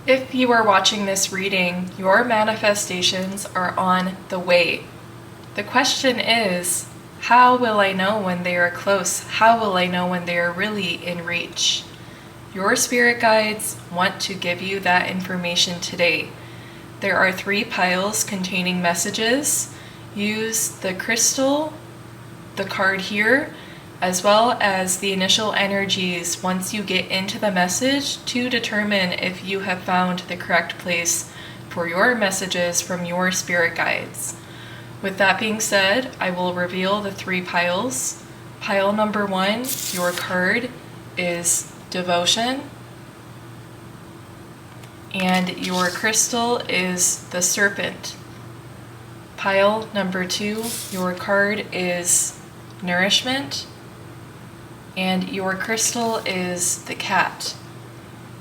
If you are watching this reading, your manifestations are on the way. The question is, how will I know when they are close? How will I know when they are really in reach? Your spirit guides want to give you that information today. There are 3 piles containing messages. Use the crystal, the card here, as well as the initial energies once you get into the message to determine if you have found the correct place for your messages from your spirit guides. With that being said, I will reveal the 3 piles. Pile number 1, your card is Devotion, and your crystal is the Serpent. Pile number 2, your card is Nourishment, and your crystal is the Cat.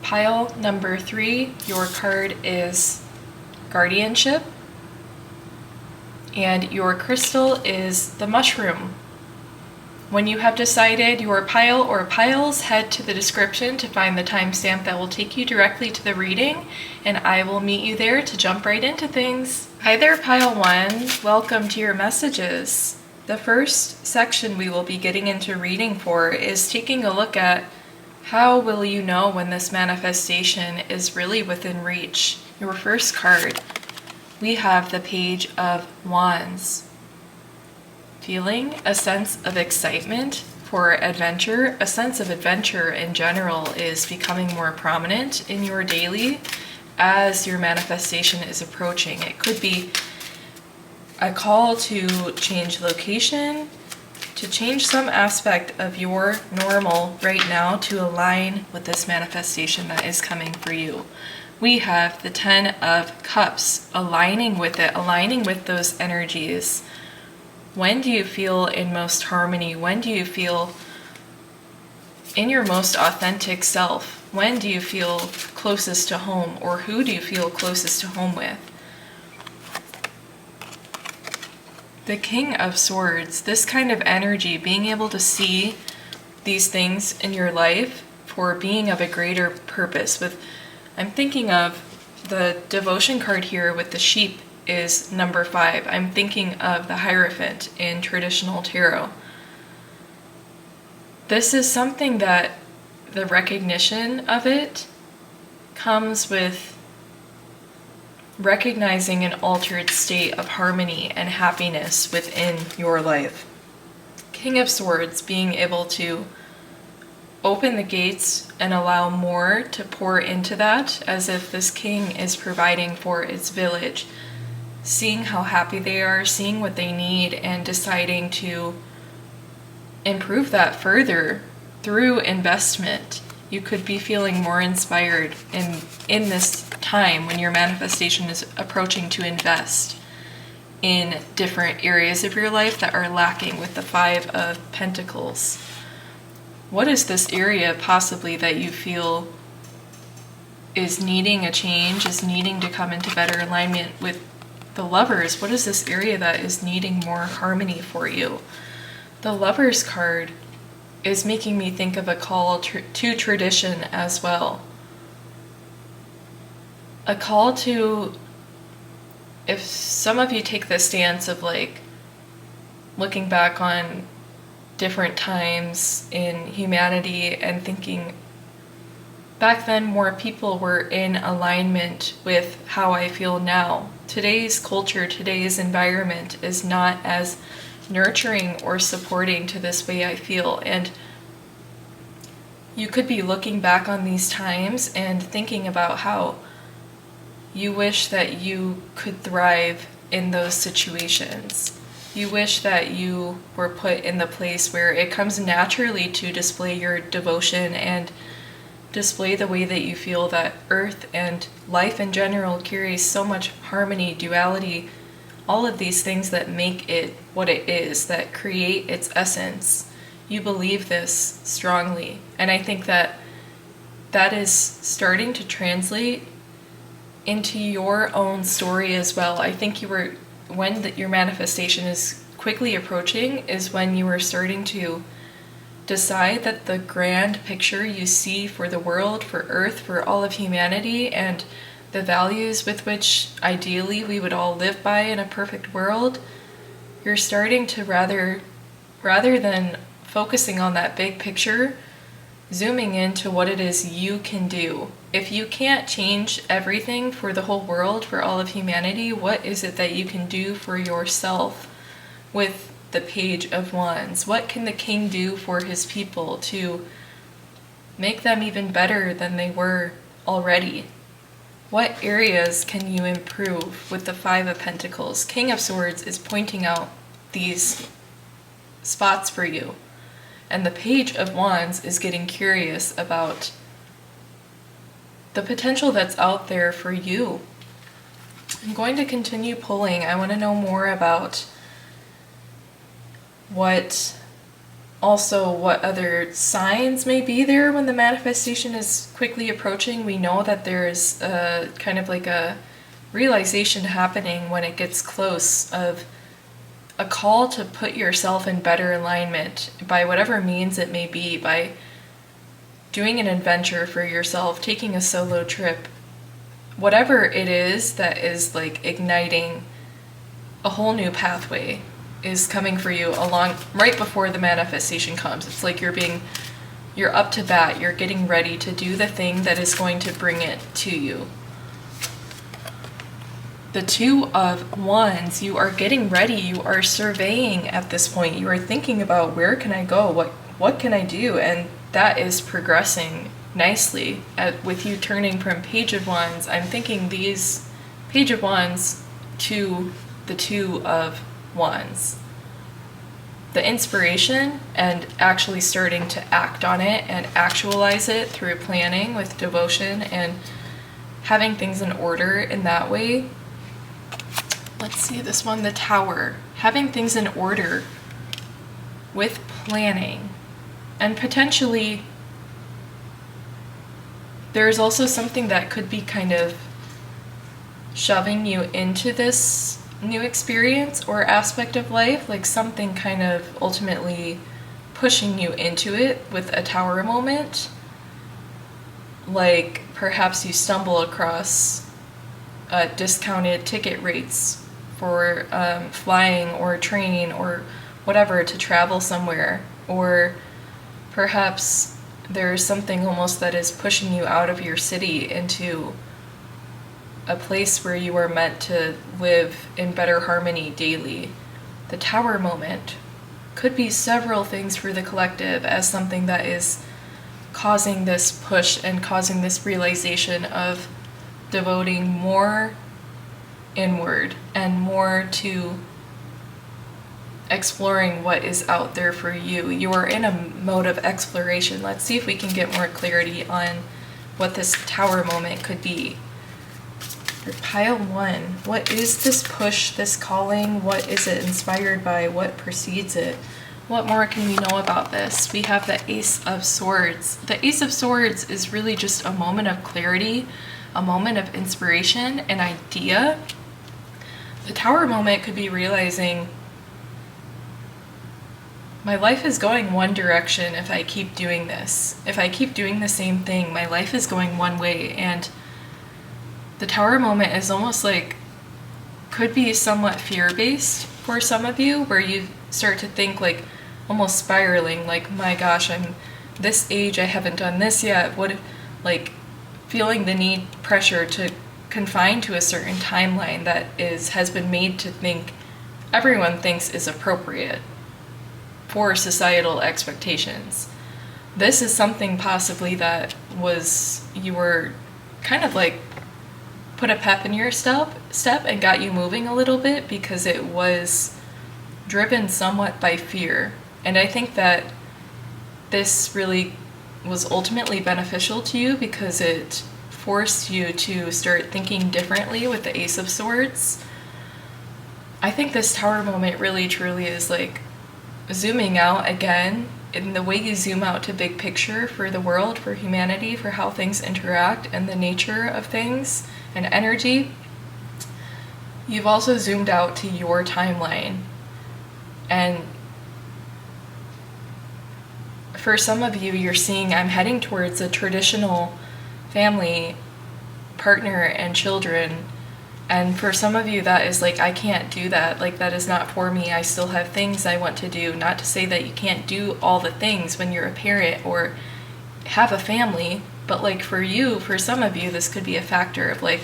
Pile number 3, your card is Guardianship, and your crystal is the Mushroom. When you have decided your pile or piles, head to the description to find the timestamp that will take you directly to the reading, and I will meet you there to jump right into things. Hi there, Pile 1. Welcome to your messages. The first section we will be getting into reading for is taking a look at how will you know when this manifestation is really within reach. Your first card, we have the Page of Wands. Feeling a sense of excitement for adventure. A sense of adventure in general is becoming more prominent in your daily as your manifestation is approaching. It could be a call to change location, to change some aspect of your normal right now to align with this manifestation that is coming for you. We have the 10 of Cups, aligning with it, aligning with those energies. When do you feel in most harmony? When do you feel in your most authentic self? When do you feel closest to home? Or who do you feel closest to home with? The King of Swords, this kind of energy, being able to see these things in your life for being of a greater purpose. I'm thinking of the Devotion card here with the sheep is number 5. I'm thinking of the Hierophant in traditional tarot. This is something that the recognition of it comes with recognizing an altered state of harmony and happiness within your life. King of Swords, being able to open the gates and allow more to pour into that, as if this king is providing for its village, seeing how happy they are, seeing what they need, and deciding to improve that further through investment. You could be feeling more inspired in this time when your manifestation is approaching to invest in different areas of your life that are lacking with the 5 of Pentacles. What is this area possibly that you feel is needing a change, is needing to come into better alignment with the Lovers? What is this area that is needing more harmony for you? The Lovers card is making me think of a call to tradition as well. A call to, if some of you take the stance of like looking back on different times in humanity and thinking back then more people were in alignment with how I feel now. Today's culture, today's environment is not as nurturing or supporting to this way I feel. And you could be looking back on these times and thinking about how you wish that you could thrive in those situations. You wish that you were put in the place where it comes naturally to display your devotion and display the way that you feel that earth and life in general carries so much harmony, duality, all of these things that make it what it is, that create its essence. You believe this strongly. And I think that that is starting to translate into your own story as well. I think when your manifestation is quickly approaching is when you are starting to decide that the grand picture you see for the world, for Earth, for all of humanity, and the values with which ideally we would all live by in a perfect world, you're starting to rather than focusing on that big picture, zooming into what it is you can do. If you can't change everything for the whole world, for all of humanity, what is it that you can do for yourself with the Page of Wands? What can the king do for his people to make them even better than they were already? What areas can you improve with the Five of Pentacles? King of Swords is pointing out these spots for you. And the Page of Wands is getting curious about the potential that's out there for you. I'm going to continue pulling. I want to know more about what other signs may be there when the manifestation is quickly approaching. We know that there's a kind of like a realization happening when it gets close of a call to put yourself in better alignment by whatever means it may be, by doing an adventure for yourself, taking a solo trip, whatever it is that is like igniting a whole new pathway is coming for you along right before the manifestation comes. It's like you're up to bat, you're getting ready to do the thing that is going to bring it to you. The Two of Wands, you are getting ready, you are surveying at this point, you are thinking about where can I go, what can I do, and that is progressing nicely. With you turning from Page of Wands, I'm thinking these Page of Wands to the Two of Wands. The inspiration and actually starting to act on it and actualize it through planning with devotion and having things in order in that way. Let's see this one, the Tower. Having things in order with planning. And potentially there's also something that could be kind of shoving you into this new experience or aspect of life, like something kind of ultimately pushing you into it with a Tower moment. Like perhaps you stumble across discounted ticket rates for flying or train or whatever to travel somewhere, or perhaps there's something almost that is pushing you out of your city into a place where you are meant to live in better harmony daily. The Tower moment could be several things for the collective as something that is causing this push and causing this realization of devoting more inward and more to exploring what is out there for you. You are in a mode of exploration. Let's see if we can get more clarity on what this Tower moment could be. For pile one, what is this push, this calling? What is it inspired by? What precedes it? What more can we know about this? We have the Ace of Swords. The Ace of Swords is really just a moment of clarity, a moment of inspiration, an idea. The Tower moment could be realizing my life is going one direction if I keep doing this. If I keep doing the same thing, my life is going one way. And the Tower moment is almost like, could be somewhat fear-based for some of you, where you start to think like almost spiraling, like, my gosh, I'm this age, I haven't done this yet. What if, like, feeling the need, pressure to confine to a certain timeline that has been made to think everyone thinks is appropriate for societal expectations. This is something possibly that you were kind of like put a pep in your step and got you moving a little bit, because it was driven somewhat by fear. And I think that this really was ultimately beneficial to you because it forced you to start thinking differently with the Ace of Swords. I think this Tower moment really truly is like zooming out again, in the way you zoom out to big picture for the world, for humanity, for how things interact and the nature of things and energy. You've also zoomed out to your timeline and for some of you, you're seeing I'm heading towards a traditional family, partner, and children. And for some of you, that is like, I can't do that. Like, that is not for me. I still have things I want to do. Not to say that you can't do all the things when you're a parent or have a family, but like for you, for some of you, this could be a factor of like,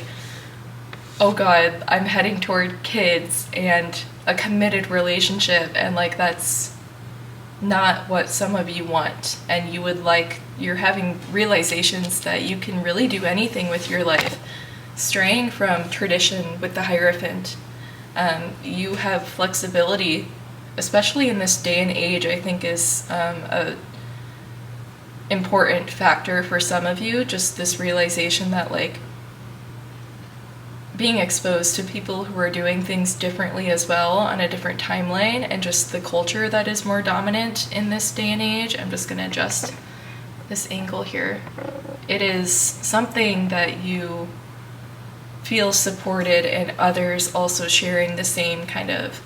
oh God, I'm heading toward kids and a committed relationship, and like that's not what some of you want. And you would like, you're having realizations that you can really do anything with your life. Straying from tradition with the Hierophant, you have flexibility, especially in this day and age. I think is a important factor for some of you. Just this realization that like being exposed to people who are doing things differently as well on a different timeline, and just the culture that is more dominant in this day and age. I'm just going to adjust this angle here. It is something that you feel supported, and others also sharing the same kind of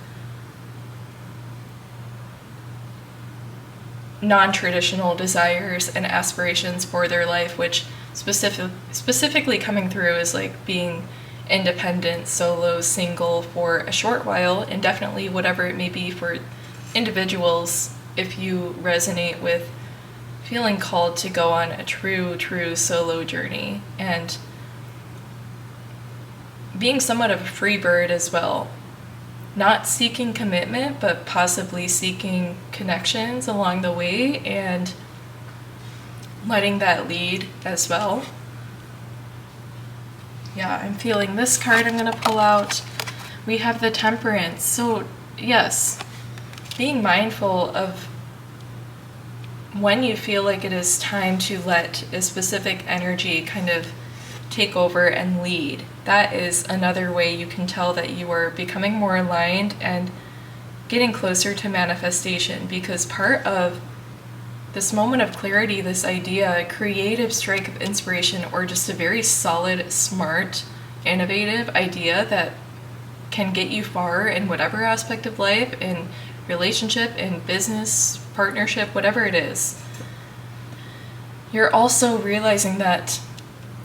non-traditional desires and aspirations for their life, which specifically coming through is like being independent, solo, single for a short while, and definitely whatever it may be for individuals. If you resonate with feeling called to go on a true solo journey, and being somewhat of a free bird as well, not seeking commitment, but possibly seeking connections along the way and letting that lead as well. Yeah, I'm feeling this card I'm going to pull out. We have the Temperance. So, yes, being mindful of when you feel like it is time to let a specific energy kind of take over and lead. That is another way you can tell that you are becoming more aligned and getting closer to manifestation, because part of this moment of clarity, this idea, creative strike of inspiration, or just a very solid, smart, innovative idea that can get you far in whatever aspect of life, in relationship, in business, partnership, whatever it is. You're also realizing that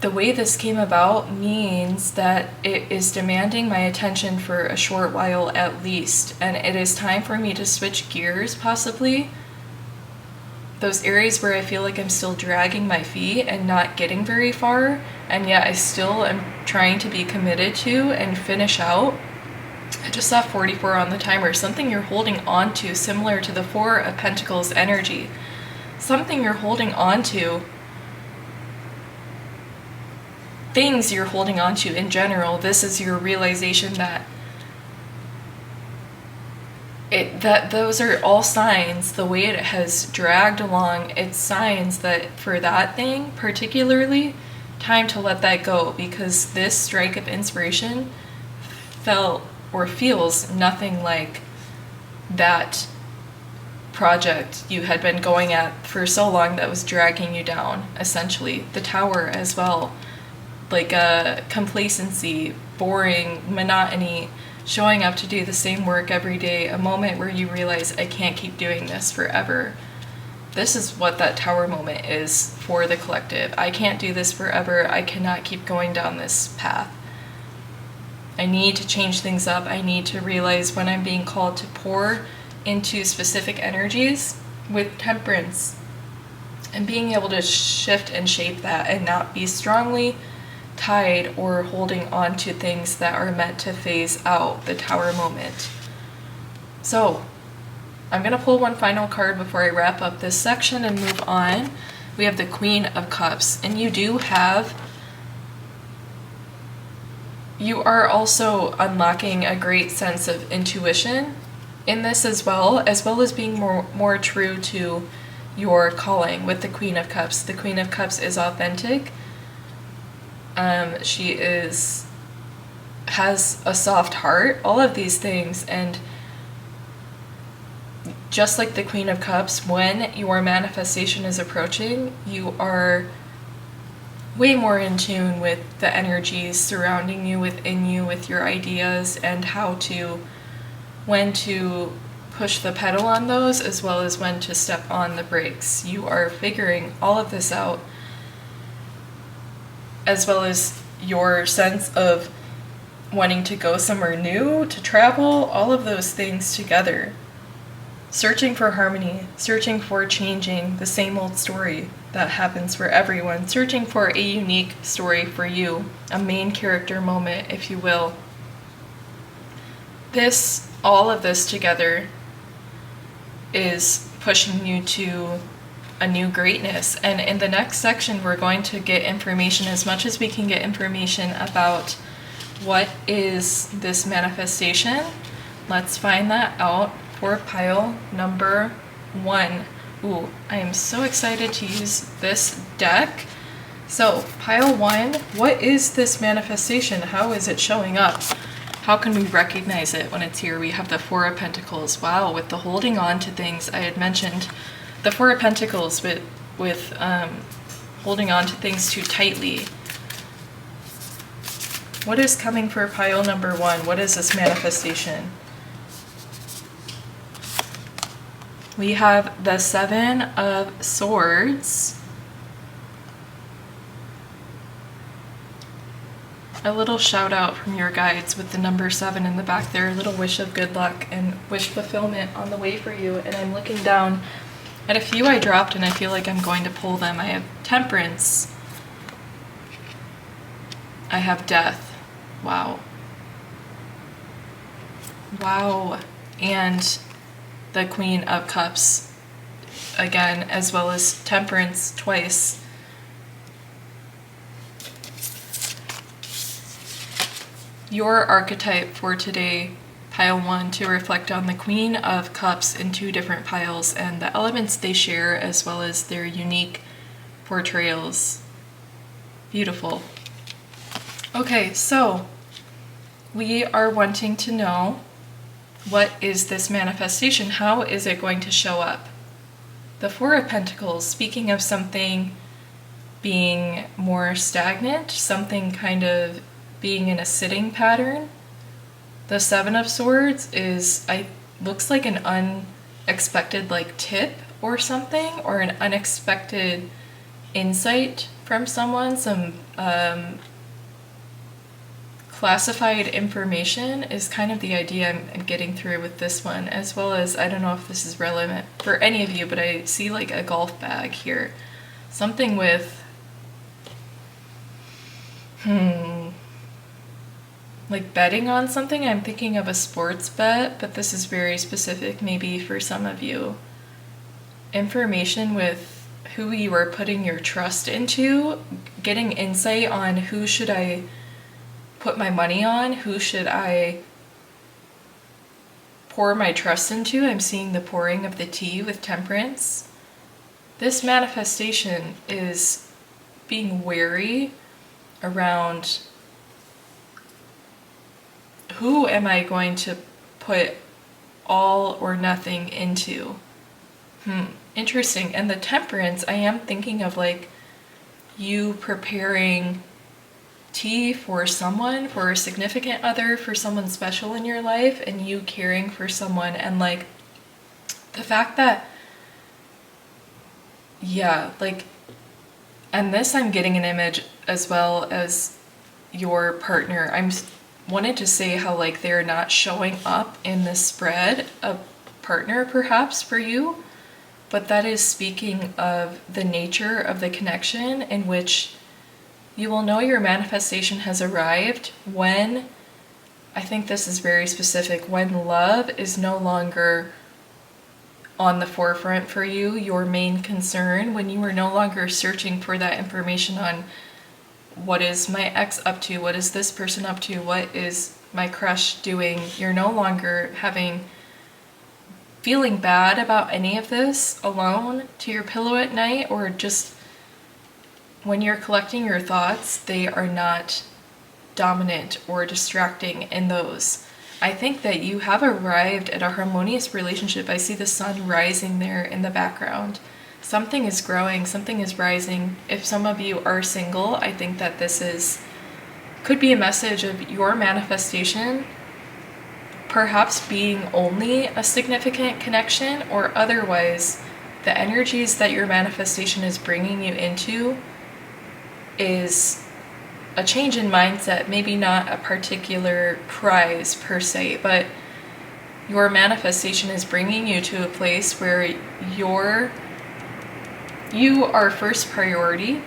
the way this came about means that it is demanding my attention for a short while at least, and it is time for me to switch gears, possibly. Those areas where I feel like I'm still dragging my feet and not getting very far, and yet I still am trying to be committed to and finish out. I just saw 44 on the timer, something you're holding on to, similar to the Four of Pentacles energy. Something you're holding on to, things you're holding on to in general. This is your realization that those are all signs. The way it has dragged along, it's signs that for that thing particularly, time to let that go, because this strike of inspiration felt or feels nothing like that project you had been going at for so long that was dragging you down, essentially. The Tower as well, like complacency, boring, monotony, showing up to do the same work every day, a moment where you realize I can't keep doing this forever. This is what that Tower moment is for the collective. I can't do this forever. I cannot keep going down this path. I need to change things up. I need to realize when I'm being called to pour into specific energies with Temperance, and being able to shift and shape that and not be strongly tied or holding on to things that are meant to phase out, the Tower moment. So I'm going to pull one final card before I wrap up this section and move on. We have the Queen of Cups, and you are also unlocking a great sense of intuition in this as well as being more true to your calling with the Queen of Cups. The Queen of Cups is authentic. She has a soft heart, all of these things, and just like the Queen of Cups, when your manifestation is approaching, you are way more in tune with the energies surrounding you, within you, with your ideas, and when to push the pedal on those as well as when to step on the brakes. You are figuring all of this out, as well as your sense of wanting to go somewhere new, to travel, all of those things together. Searching for harmony, searching for changing the same old story that happens for everyone, searching for a unique story for you, a main character moment, if you will. All of this together is pushing you to a new greatness. And in the next section, we're going to get information, as much as we can get information, about what is this manifestation. Let's find that out for pile number 1. Ooh, I am so excited to use this deck. So, pile 1, what is this manifestation? How is it showing up? How can we recognize it when it's here? We have the Four of Pentacles. Wow, with the holding on to things, I had mentioned the Four of Pentacles with holding on to things too tightly. What is coming for pile number 1? What is this manifestation? We have the Seven of Swords. A little shout out from your guides with the number 7 in the back there. A little wish of good luck and wish fulfillment on the way for you. And I'm looking down at a few I dropped and I feel like I'm going to pull them. I have Temperance. I have Death. Wow. Wow. And the Queen of Cups again, as well as Temperance twice. Your archetype for today, pile 1, to reflect on the Queen of Cups in 2 different piles and the elements they share, as well as their unique portrayals. Beautiful. Okay, so we are wanting to know, what is this manifestation? How is it going to show up? The Four of Pentacles, speaking of something being more stagnant, something kind of being in a sitting pattern. The Seven of Swords looks like an unexpected tip or something, or an unexpected insight from someone, some classified information is kind of the idea I'm getting through with this one, as well as, I don't know if this is relevant for any of you, but I see a golf bag here. Something with, betting on something. I'm thinking of a sports bet, but this is very specific maybe for some of you. Information with who you are putting your trust into, getting insight on who should I put my money on, who should I pour my trust into. I'm seeing the pouring of the tea with Temperance. This manifestation is being wary around, who am I going to put all or nothing into? Interesting. And the Temperance, I am thinking of you preparing tea for someone, for a significant other, for someone special in your life, and you caring for someone, and the fact that, and this, I'm getting an image as well as your partner. I'm wanted to say how they're not showing up in this spread, a partner perhaps for you, but that is speaking of the nature of the connection in which you will know your manifestation has arrived when, I think this is very specific, when love is no longer on the forefront for you, your main concern, when you are no longer searching for that information on what is my ex up to, what is this person up to, what is my crush doing. You're no longer feeling bad about any of this alone to your pillow at night, or just when you're collecting your thoughts, they are not dominant or distracting in those. I think that you have arrived at a harmonious relationship. I see the sun rising there in the background. Something is growing, something is rising. If some of you are single, I think that this could be a message of your manifestation perhaps being only a significant connection, or otherwise the energies that your manifestation is bringing you into is a change in mindset, maybe not a particular prize per se, but your manifestation is bringing you to a place where you are first priority.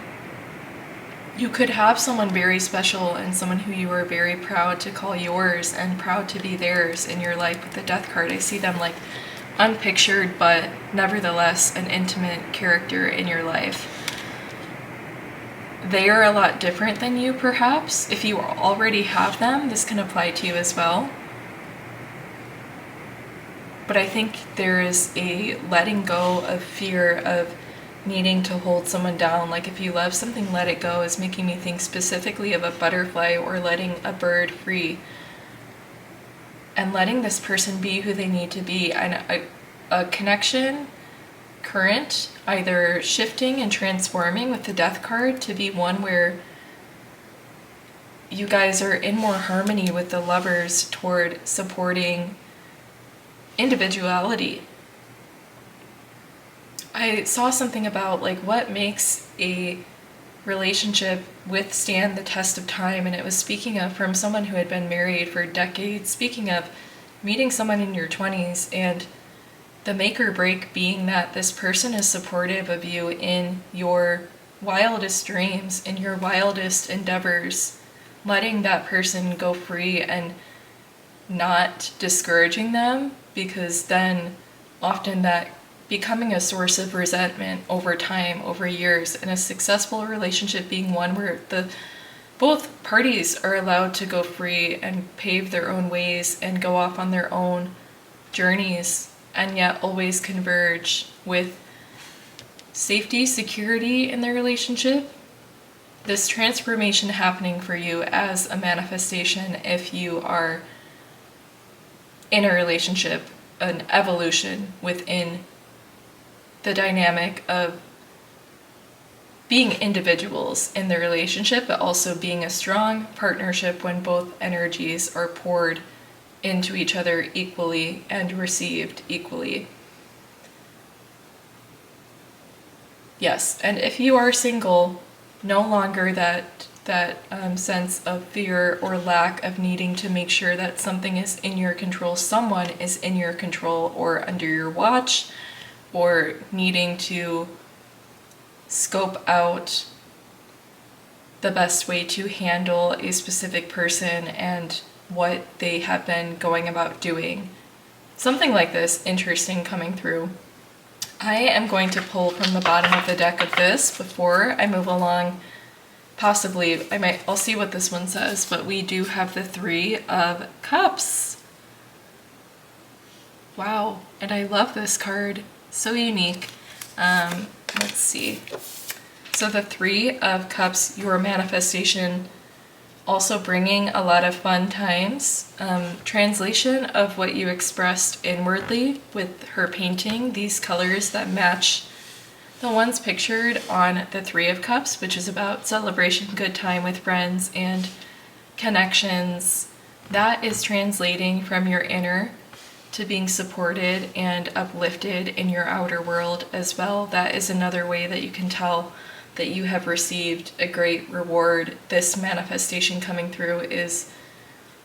You could have someone very special and someone who you are very proud to call yours and proud to be theirs in your life. With the Death card, I see them like unpictured, but nevertheless an intimate character in your life. They are a lot different than you, perhaps. If you already have them, this can apply to you as well. But I think there is a letting go of fear of needing to hold someone down. Like if you love something, let it go is making me think specifically of a butterfly or letting a bird free. And letting this person be who they need to be. And a connection current, either shifting and transforming with the Death card to be one where you guys are in more harmony with the lovers toward supporting individuality. I saw something about like what makes a relationship withstand the test of time, and it was speaking of from someone who had been married for decades, speaking of meeting someone in your 20s and the make or break being that this person is supportive of you in your wildest dreams, in your wildest endeavors, letting that person go free and not discouraging them, because then often that becoming a source of resentment over time, over years, and a successful relationship being one where both parties are allowed to go free and pave their own ways and go off on their own journeys, and yet always converge with safety, security in their relationship. This transformation happening for you as a manifestation, if you are in a relationship, an evolution within the dynamic of being individuals in the relationship, but also being a strong partnership when both energies are poured into each other equally and received equally. Yes, and if you are single, no longer that sense of fear or lack of needing to make sure that something is in your control, someone is in your control or under your watch, or needing to scope out the best way to handle a specific person and what they have been going about doing. Something like this, interesting coming through. I am going to pull from the bottom of the deck of this before I move along. Possibly, I'll see what this one says, but we do have the Three of Cups. Wow, and I love this card. So unique. Let's see. So the Three of Cups, your manifestation, also bringing a lot of fun times. Translation of what you expressed inwardly with her painting, these colors that match the ones pictured on the Three of Cups, which is about celebration, good time with friends and connections. That is translating from your inner to being supported and uplifted in your outer world as well. That is another way that you can tell that you have received a great reward. This manifestation coming through is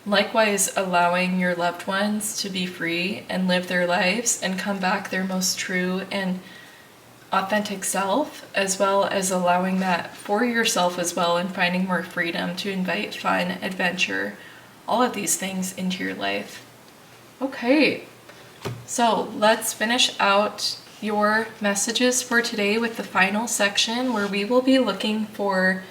likewise allowing your loved ones to be free and live their lives and come back their most true and authentic self, as well as allowing that for yourself as well and finding more freedom to invite fun, adventure, all of these things into your life. Okay, so let's finish out your messages for today with the final section, where we will be looking for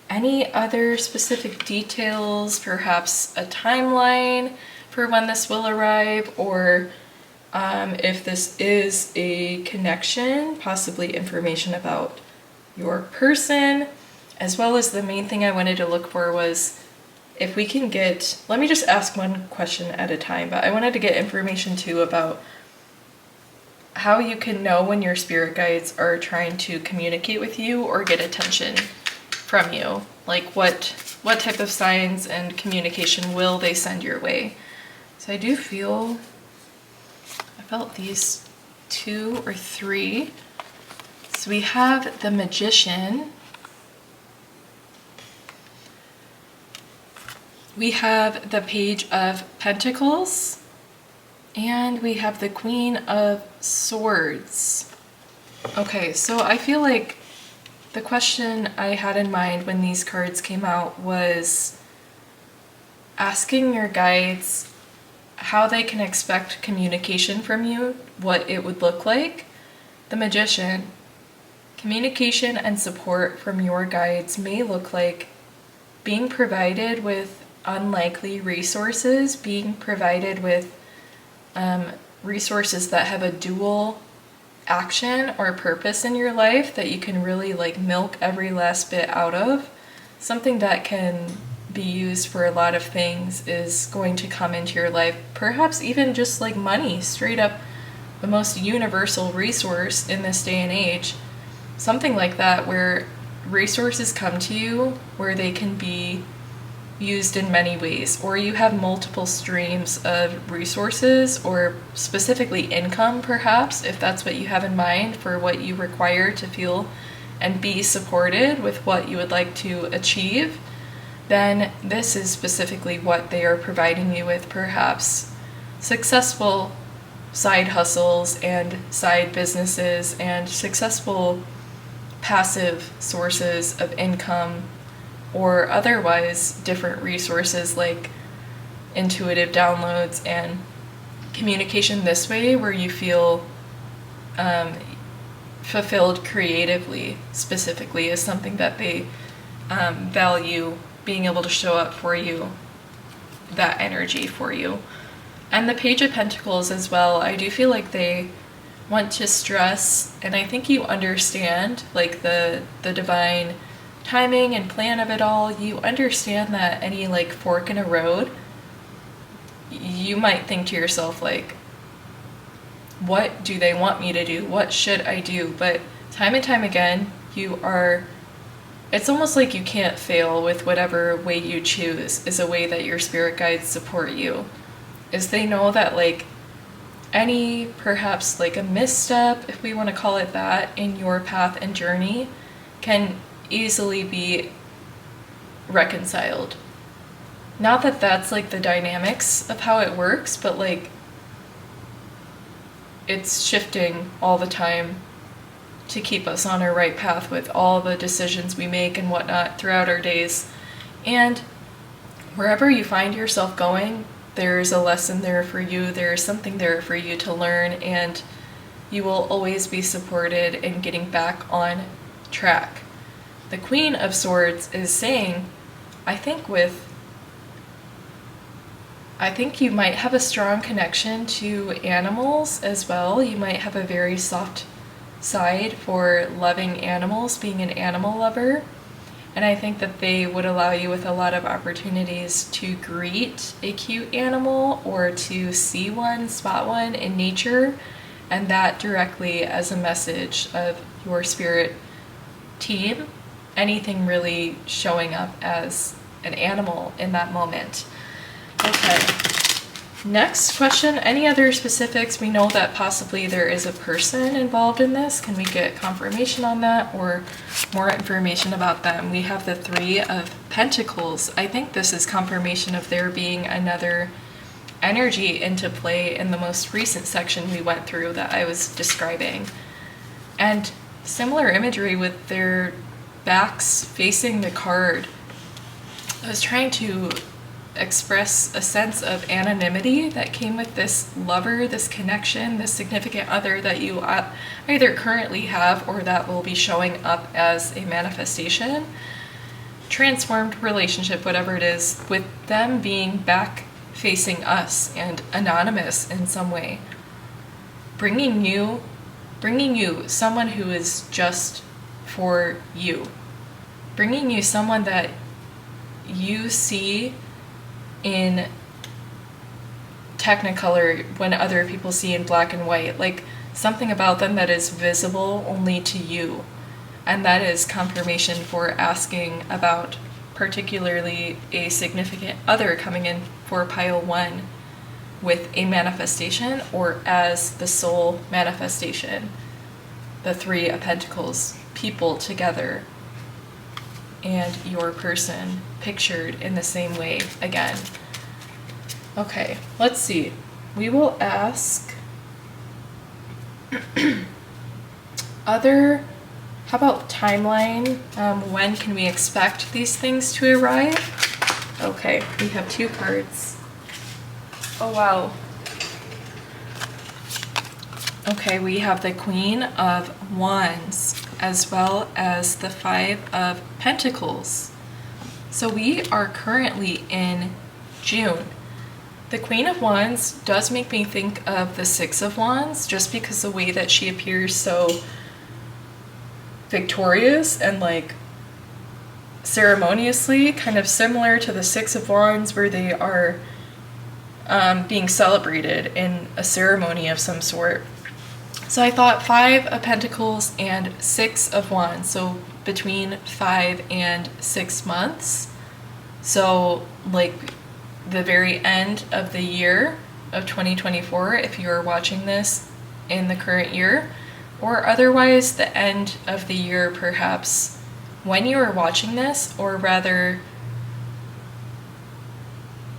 any other specific details, perhaps a timeline for when this will arrive, or if this is a connection, possibly information about your person, as well as the main thing I wanted to look for was if we can get, let me just ask one question at a time, but I wanted to get information too about how you can know when your spirit guides are trying to communicate with you or get attention from you. Like what type of signs and communication will they send your way? So I felt these 2 or 3. So we have the Magician. We have the Page of Pentacles. And we have the Queen of Swords. Okay, so I feel like the question I had in mind when these cards came out was asking your guides how they can expect communication from you, what it would look like. The Magician, communication and support from your guides may look like being provided with unlikely resources, being provided with resources that have a dual action or purpose in your life that you can really like milk every last bit out of. Something that can be used for a lot of things is going to come into your life, perhaps even just like money, straight up the most universal resource in this day and age. Something like that, where resources come to you where they can be used in many ways, or you have multiple streams of resources, or specifically income, perhaps, if that's what you have in mind for what you require to feel and be supported with what you would like to achieve, then this is specifically what they are providing you with. Perhaps successful side hustles and side businesses and successful passive sources of income, or otherwise different resources like intuitive downloads and communication this way, where you feel fulfilled creatively, specifically, is something that they value, being able to show up for you, that energy for you. And the Page of Pentacles as well, I do feel like they want to stress, and I think you understand like the divine timing and plan of it all. You understand that any like fork in a road, you might think to yourself like, what do they want me to do? What should I do? But time and time again, it's almost like you can't fail with whatever way you choose is a way that your spirit guides support you. Is they know that like any, perhaps like a misstep, if we want to call it that, in your path and journey can easily be reconciled. Not that that's like the dynamics of how it works, but like it's shifting all the time to keep us on our right path with all the decisions we make and whatnot throughout our days. And wherever you find yourself going, there's a lesson there for you, there's something there for you to learn, and you will always be supported in getting back on track. The Queen of Swords is saying, I think you might have a strong connection to animals as well. You might have a very soft side for loving animals, being an animal lover. And I think that they would allow you with a lot of opportunities to greet a cute animal or to see one, spot one in nature, and that directly as a message of your spirit team. Anything really showing up as an animal in that moment. Okay. Next question, any other specifics? We know that possibly there is a person involved in this. Can we get confirmation on that or more information about them? We have the Three of Pentacles. I think this is confirmation of there being another energy into play in the most recent section we went through that I was describing. And similar imagery with their backs facing the card. I was trying to express a sense of anonymity that came with this lover, this connection, this significant other that you either currently have or that will be showing up as a manifestation. Transformed relationship, whatever it is, with them being back facing us and anonymous in some way. Bringing you someone who is just for you. Bringing you someone that you see in Technicolor when other people see in black and white, like something about them that is visible only to you. And that is confirmation for asking about particularly a significant other coming in for pile 1. with a manifestation or as the soul manifestation, the Three of Pentacles, people together, and your person pictured in the same way again. Okay, let's see. We will ask how about timeline? When can we expect these things to arrive? Okay, we have 2 cards. Oh, wow. Okay, we have the Queen of Wands as well as the 5 of Pentacles. So we are currently in June. The Queen of Wands does make me think of the 6 of Wands just because the way that she appears so victorious and like ceremoniously, kind of similar to the 6 of Wands where they are being celebrated in a ceremony of some sort. So I thought 5 of Pentacles and 6 of Wands, so between 5 and 6 months. So like the very end of the year of 2024 if you're watching this in the current year, or otherwise the end of the year perhaps when you are watching this, or rather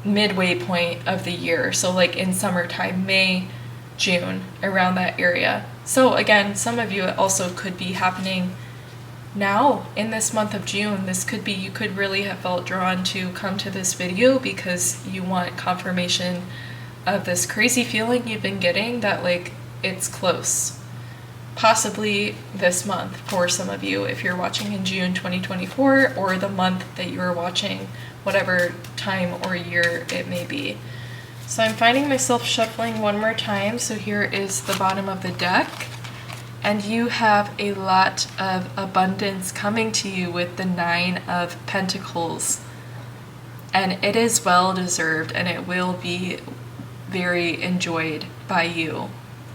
midway point of the year, so like in summertime, May, June, around that area. So again, some of you, it also could be happening now in this month of June. This could be, you could really have felt drawn to come to this video because you want confirmation of this crazy feeling you've been getting that like it's close. Possibly this month for some of you if you're watching in June 2024, or the month that you are watching, whatever time or year it may be. So I'm finding myself shuffling one more time. So here is the bottom of the deck, and you have a lot of abundance coming to you with the 9 of Pentacles, and it is well deserved, and it will be very enjoyed by you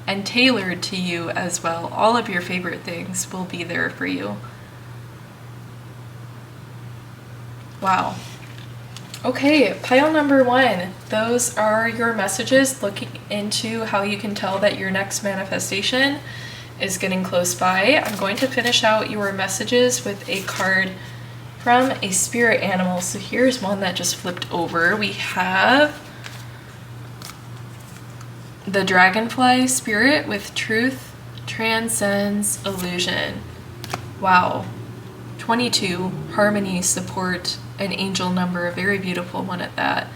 and tailored to you as well. All of your favorite things will be there for you. Wow. Okay, pile number 1. Those are your messages looking into how you can tell that your next manifestation is getting close by. I'm going to finish out your messages with a card from a spirit animal. So here's one that just flipped over. We have the dragonfly spirit with truth transcends illusion. Wow. 22, harmony, support, an angel number, a very beautiful one at that.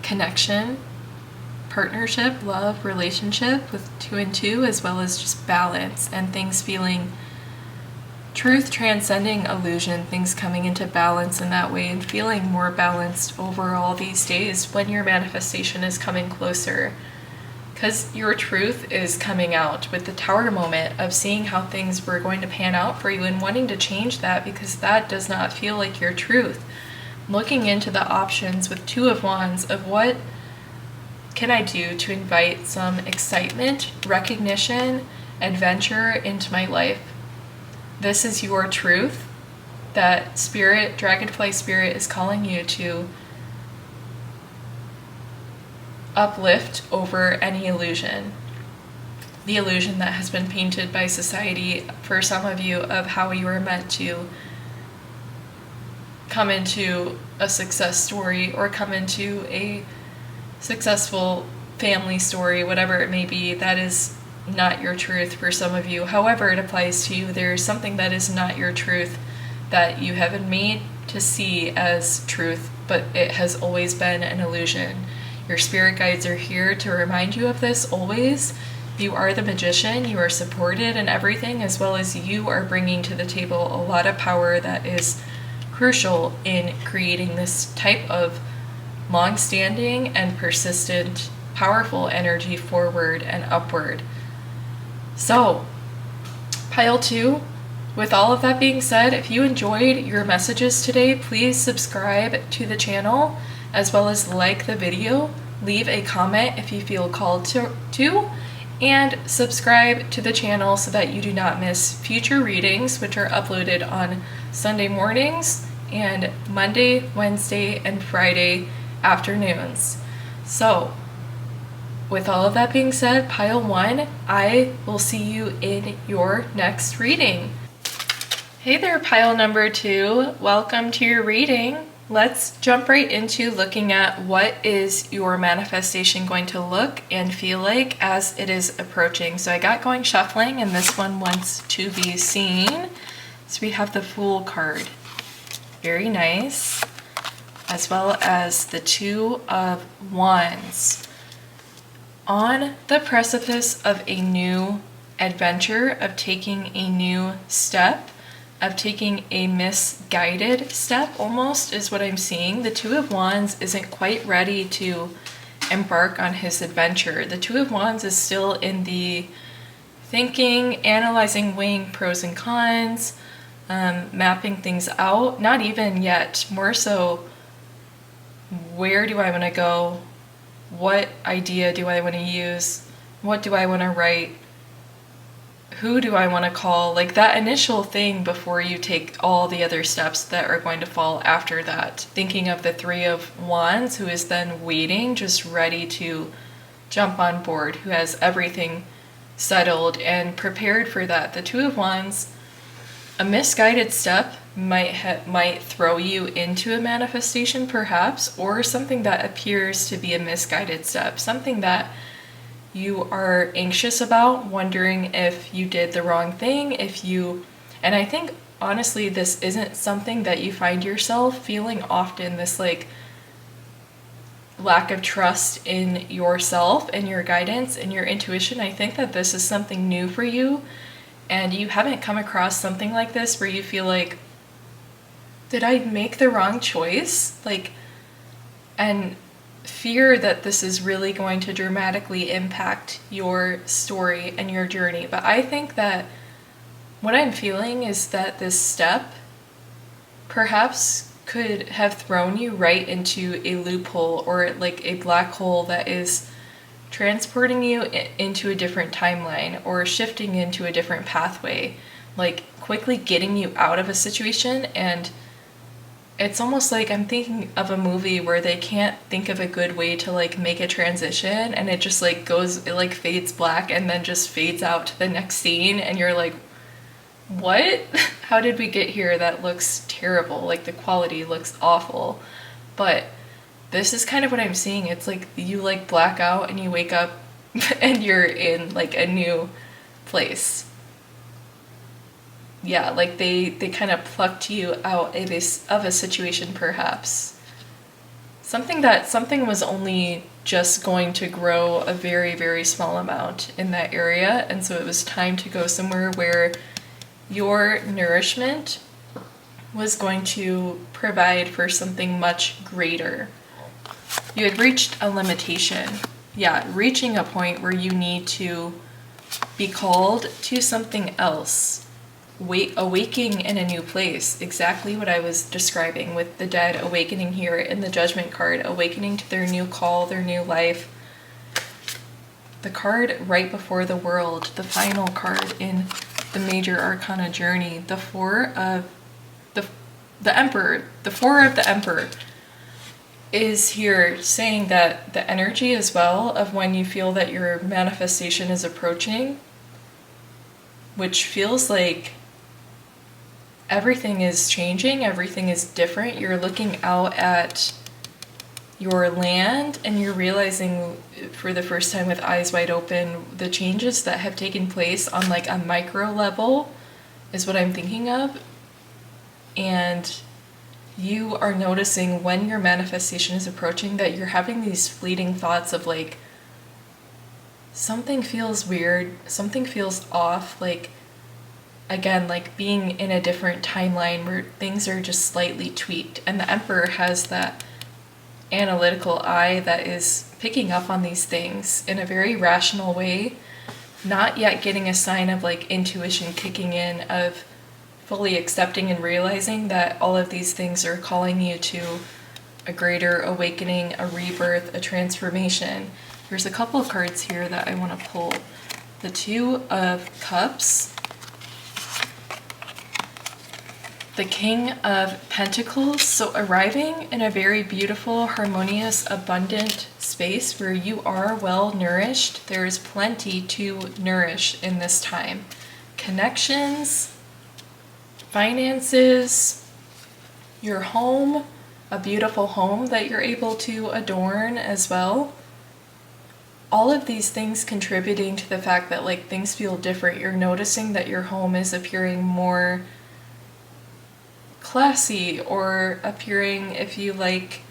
Connection, partnership, love, relationship with 2 and 2, as well as just balance and things feeling truth transcending illusion, things coming into balance in that way and feeling more balanced overall these days when your manifestation is coming closer. Because your truth is coming out with the Tower moment of seeing how things were going to pan out for you and wanting to change that because that does not feel like your truth. Looking into the options with 2 of Wands of what can I do to invite some excitement, recognition, adventure into my life. This is your truth that spirit, dragonfly spirit, is calling you to uplift over any illusion. The illusion that has been painted by society for some of you of how you are meant to come into a success story or come into a successful family story, whatever it may be. That is not your truth for some of you. However it applies to you, there is something that is not your truth that you have been made to see as truth, but it has always been an illusion. Your spirit guides are here to remind you of this always. You are the magician, you are supported in everything, as well as you are bringing to the table a lot of power that is crucial in creating this type of long-standing and persistent, powerful energy forward and upward. So, pile 2, with all of that being said, if you enjoyed your messages today, please subscribe to the channel, as well as like the video, leave a comment if you feel called to, and subscribe to the channel so that you do not miss future readings, which are uploaded on Sunday mornings and Monday, Wednesday, and Friday afternoons. So, with all of that being said, pile 1, I will see you in your next reading. Hey there, pile number 2. Welcome to your reading. Let's jump right into looking at what is your manifestation going to look and feel like as it is approaching. So I got going shuffling, and this one wants to be seen. So we have the Fool card. Very nice. As well as the Two of Wands. On the precipice of a new adventure, of taking a new step, of taking a misguided step almost is what I'm seeing. The Two of Wands isn't quite ready to embark on his adventure. The Two of Wands is still in the thinking, analyzing, weighing pros and cons, mapping things out. Not even yet, more so, where do I want to go? What idea do I want to use? What do I want to write? Who do I want to call? Like that initial thing before you take all the other steps that are going to fall after that. Thinking of the Three of Wands, who is then waiting, just ready to jump on board, who has everything settled and prepared for that. The Two of Wands, a misguided step might throw you into a manifestation perhaps, or something that appears to be a misguided step, something that you are anxious about, wondering if you did the wrong thing, and I think honestly this isn't something that you find yourself feeling often, this like lack of trust in yourself and your guidance and your intuition. I think that this is something new for you, and you haven't come across something like this where you feel like, did I make the wrong choice? And fear that this is really going to dramatically impact your story and your journey. But I think that what I'm feeling is that this step perhaps could have thrown you right into a loophole, or like a black hole that is transporting you into a different timeline, or shifting into a different pathway, like quickly getting you out of a situation. And it's almost like I'm thinking of a movie where they can't think of a good way to like make a transition, and it just like goes, it like fades black and then just fades out to the next scene, and you're like, what? How did we get here? That looks terrible. Like the quality looks awful. But this is kind of what I'm seeing. It's like you like black out and you wake up and you're in like a new place. Yeah, like they kind of plucked you out of a situation perhaps. Something was only just going to grow a very, very small amount in that area, and so it was time to go somewhere where your nourishment was going to provide for something much greater. You had reached a limitation. Yeah, reaching a point where you need to be called to something else. Awaking in a new place, exactly what I was describing with the Dead awakening here in the Judgment card, awakening to their new call, their new life. The card right before the World, the final card in the Major Arcana journey, the Four of the Emperor, the Four of the Emperor is here saying that the energy as well of when you feel that your manifestation is approaching, which feels like everything is changing, everything is different. You're looking out at your land and you're realizing for the first time with eyes wide open the changes that have taken place on like a micro level is what I'm thinking of. And you are noticing when your manifestation is approaching that you're having these fleeting thoughts of like, something feels weird, something feels off, like again, like being in a different timeline where things are just slightly tweaked. And the Emperor has that analytical eye that is picking up on these things in a very rational way, not yet getting a sign of like intuition kicking in, of fully accepting and realizing that all of these things are calling you to a greater awakening, a rebirth, a transformation. There's a couple of cards here that I want to pull. The Two of Cups the King of Pentacles. So arriving in a very beautiful, harmonious, abundant space where you are well nourished. There is plenty to nourish in this time. Connections, finances, your home, a beautiful home that you're able to adorn as well. All of these things contributing to the fact that like things feel different. You're noticing that your home is appearing more classy, or appearing, if you like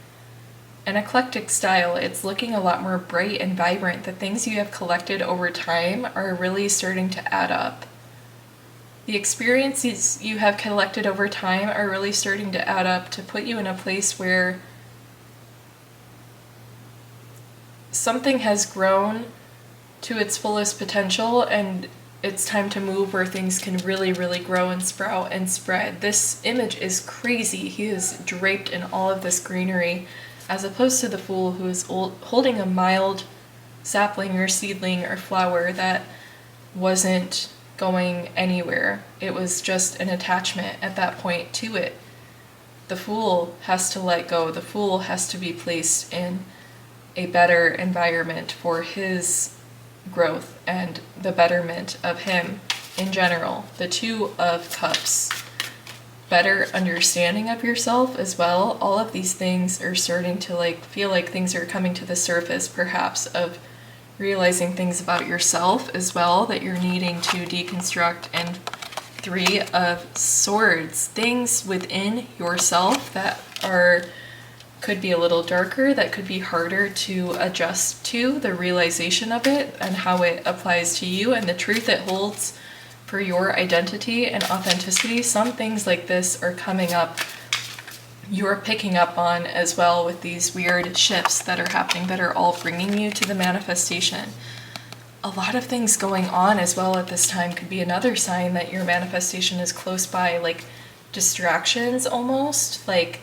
an eclectic style, it's looking a lot more bright and vibrant. The things you have collected over time are really starting to add up. The experiences you have collected over time are really starting to add up to put you in a place where something has grown to its fullest potential, and it's time to move where things can really, really grow and sprout and spread. This image is crazy. He is draped in all of this greenery, as opposed to the Fool, who is holding a mild sapling or seedling or flower that wasn't going anywhere. It was just an attachment at that point to it. The Fool has to let go. The Fool has to be placed in a better environment for his growth and the betterment of him in general. The Two of Cups, better understanding of yourself as well. All of these things are starting to like feel like things are coming to the surface, perhaps, of realizing things about yourself as well that you're needing to deconstruct. And Three of Swords, things within yourself that could be a little darker, that could be harder to adjust to, the realization of it and how it applies to you and the truth it holds for your identity and authenticity. Some things like this are coming up, you're picking up on as well, with these weird shifts that are happening that are all bringing you to the manifestation. A lot of things going on as well at this time could be another sign that your manifestation is close by, like distractions almost, like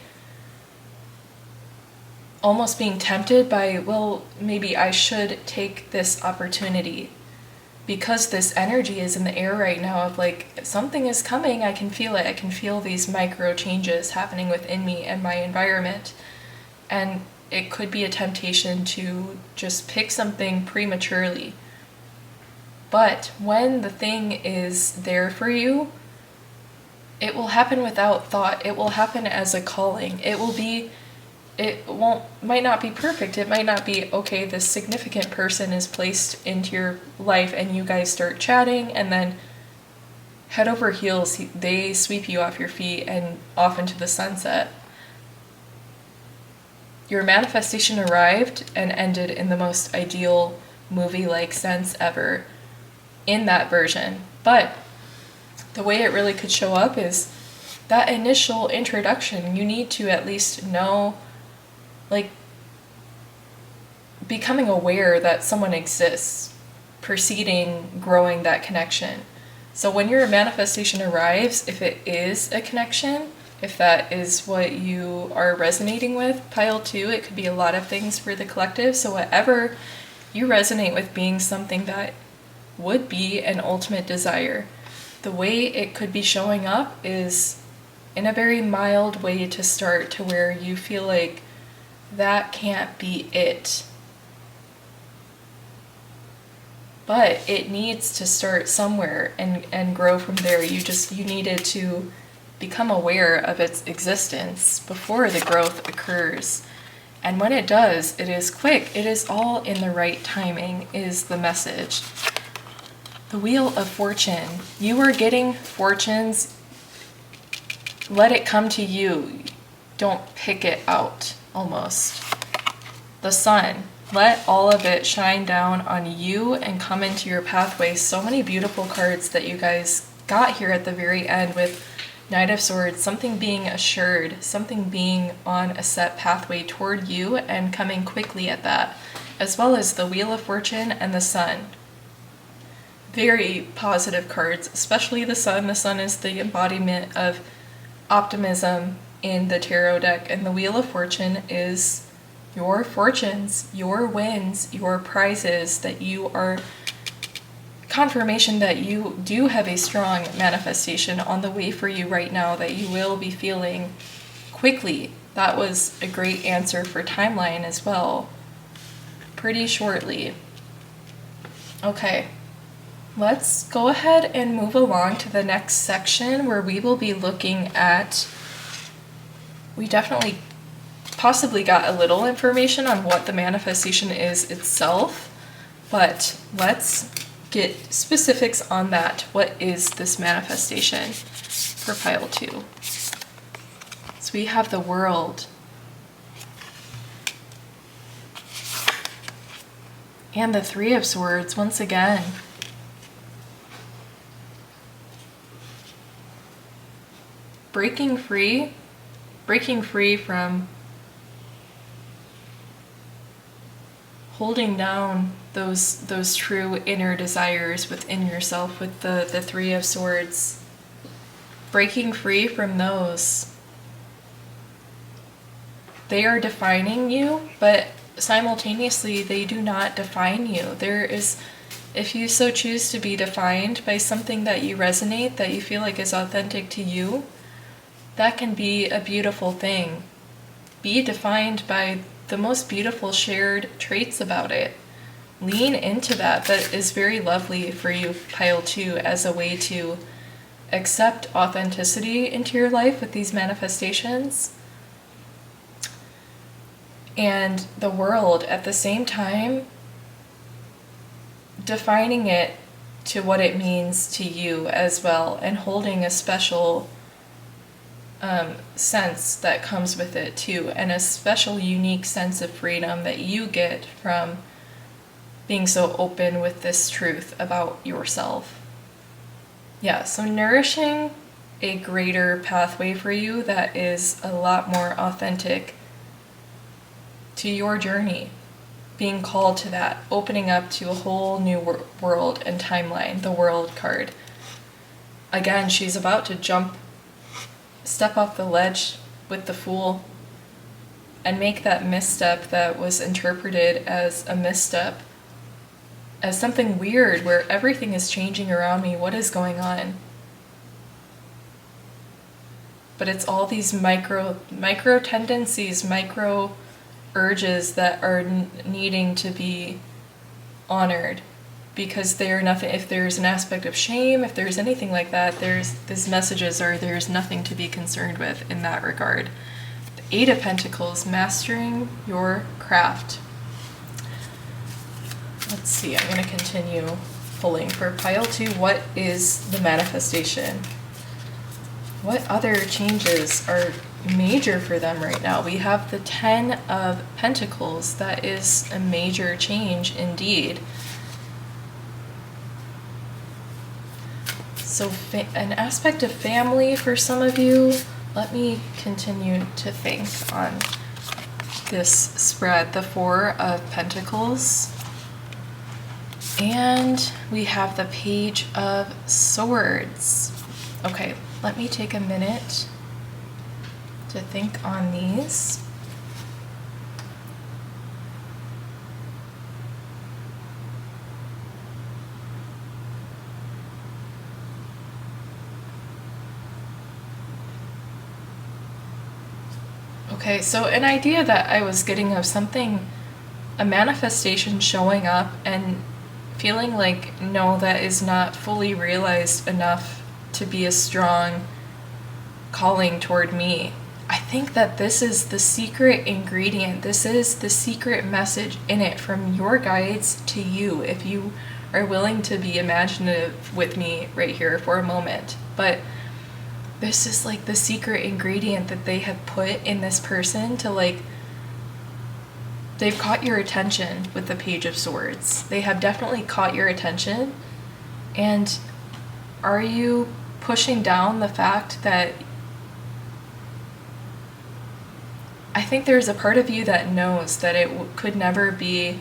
almost being tempted by, well, maybe I should take this opportunity, because this energy is in the air right now of like something is coming. I can feel it. I can feel these micro changes happening within me and my environment. And it could be a temptation to just pick something prematurely. But when the thing is there for you, it will happen without thought. It will happen as a calling. Might not be perfect. It might not be, okay, this significant person is placed into your life and you guys start chatting, and then head over heels, they sweep you off your feet and off into the sunset. Your manifestation arrived and ended in the most ideal movie-like sense ever in that version. But the way it really could show up is that initial introduction. You need to at least know, like, becoming aware that someone exists, preceding growing that connection. So when your manifestation arrives, if it is a connection, if that is what you are resonating with, pile 2, it could be a lot of things for the collective. So whatever you resonate with being something that would be an ultimate desire, the way it could be showing up is in a very mild way to start, to where you feel like that can't be it. But it needs to start somewhere and grow from there. You needed to become aware of its existence before the growth occurs. And when it does, it is quick. It is all in the right timing, is the message. The Wheel of Fortune. You are getting fortunes. Let it come to you. Don't pick it out, almost. The Sun. Let all of it shine down on you and come into your pathway. So many beautiful cards that you guys got here at the very end, with Knight of Swords, something being assured, something being on a set pathway toward you and coming quickly at that, as well as the Wheel of Fortune and the Sun. Very positive cards, especially the Sun. The Sun is the embodiment of optimism in the tarot deck, and the Wheel of Fortune is your fortunes, your wins, your prizes that you are confirmation that you do have a strong manifestation on the way for you right now that you will be feeling quickly. That was a great answer for timeline as well. Pretty shortly. Okay, let's go ahead and move along to the next section where we will be looking at, we definitely possibly got a little information on what the manifestation is itself, but let's get specifics on that. What is this manifestation for pile 2? So we have the World. And the Three of Swords once again. Breaking free from holding down those true inner desires within yourself with the Three of Swords. Breaking free from those. They are defining you, but simultaneously they do not define you. There is, if you so choose to be defined by something that you resonate, that you feel like is authentic to you, that can be a beautiful thing. Be defined by the most beautiful shared traits about it. Lean into that. That is very lovely for you, pile 2, as a way to accept authenticity into your life with these manifestations. And the World at the same time, defining it to what it means to you as well, and holding a special sense that comes with it too, and a special unique sense of freedom that you get from being so open with this truth about yourself. Yeah, so nourishing a greater pathway for you that is a lot more authentic to your journey, being called to that, opening up to a whole new world and timeline, the World card. Again, she's about to step off the ledge with the Fool and make that misstep that was interpreted as a misstep, as something weird where everything is changing around me. What is going on? But it's all these micro tendencies, micro urges that are needing to be honored, because they are nothing. If there's an aspect of shame, if there's anything like that, these messages are there's nothing to be concerned with in that regard. The Eight of Pentacles, mastering your craft. Let's see, I'm going to continue pulling for pile 2. What is the manifestation? What other changes are major for them right now? We have the Ten of Pentacles. That is a major change indeed. So an aspect of family for some of you. Let me continue to think on this spread. The Four of Pentacles. And we have the Page of Swords. Okay, let me take a minute to think on these. Okay, so an idea that I was getting of something, a manifestation showing up and feeling like, no, that is not fully realized enough to be a strong calling toward me. I think that this is the secret ingredient. This is the secret message in it from your guides to you, if you are willing to be imaginative with me right here for a moment. But this is like the secret ingredient that they have put in this person to, like, they've caught your attention with the Page of Swords. They have definitely caught your attention. And are you pushing down the fact that I think there's a part of you that knows that it could never be,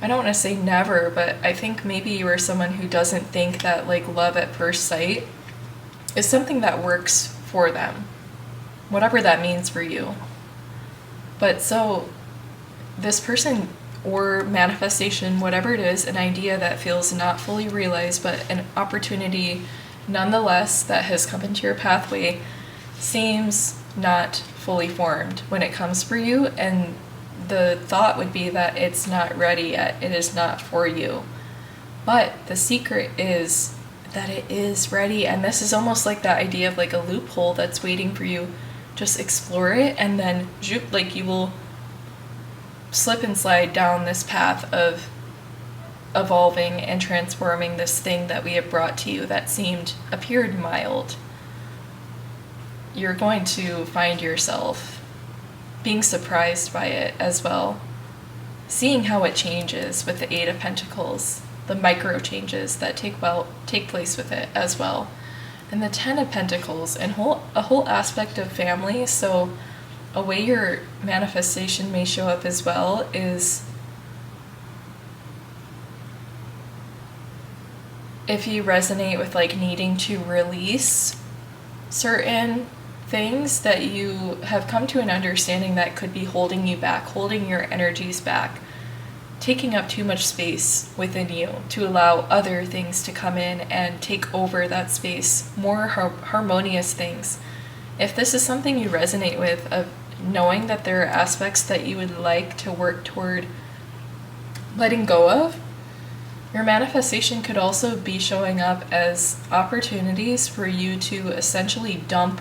I don't want to say never, but I think maybe you are someone who doesn't think that, like, love at first sight is something that works for them, whatever that means for you. But so this person or manifestation, whatever it is, an idea that feels not fully realized, but an opportunity nonetheless that has come into your pathway, seems not fully formed when it comes for you, and the thought would be that it's not ready yet, it is not for you. But the secret is that it is ready, and this is almost like that idea of like a loophole that's waiting for you. Just explore it, and then like you will slip and slide down this path of evolving and transforming this thing that we have brought to you that appeared mild. You're going to find yourself being surprised by it as well, seeing how it changes with the Eight of Pentacles, the micro changes that take place with it as well. And the Ten of Pentacles, and a whole aspect of family. So a way your manifestation may show up as well is if you resonate with like needing to release certain things that you have come to an understanding that could be holding you back, holding your energies back, taking up too much space within you to allow other things to come in and take over that space, more harmonious things. If this is something you resonate with, of knowing that there are aspects that you would like to work toward letting go of, your manifestation could also be showing up as opportunities for you to essentially dump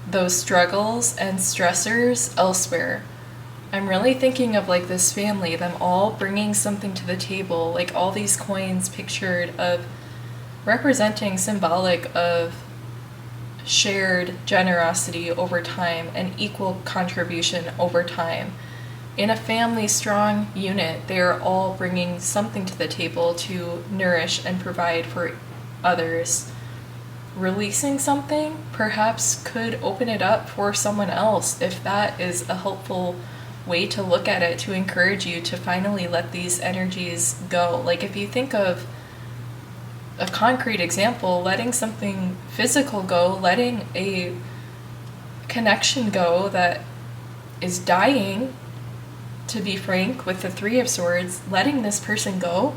those struggles and stressors elsewhere. I'm really thinking of like this family, them all bringing something to the table, like all these coins pictured of representing symbolic of shared generosity over time and equal contribution over time. In a family strong unit, they are all bringing something to the table to nourish and provide for others. Releasing something perhaps could open it up for someone else, if that is a helpful way to look at it, to encourage you to finally let these energies go. Like if you think of a concrete example, letting something physical go, letting a connection go that is dying, to be frank, with the Three of Swords, letting this person go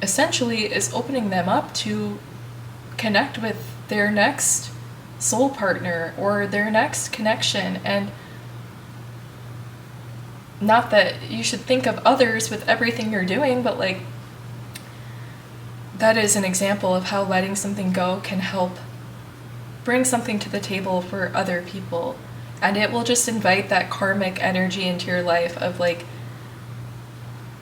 essentially is opening them up to connect with their next soul partner or their next connection. And not that you should think of others with everything you're doing, but like that is an example of how letting something go can help bring something to the table for other people. And it will just invite that karmic energy into your life of like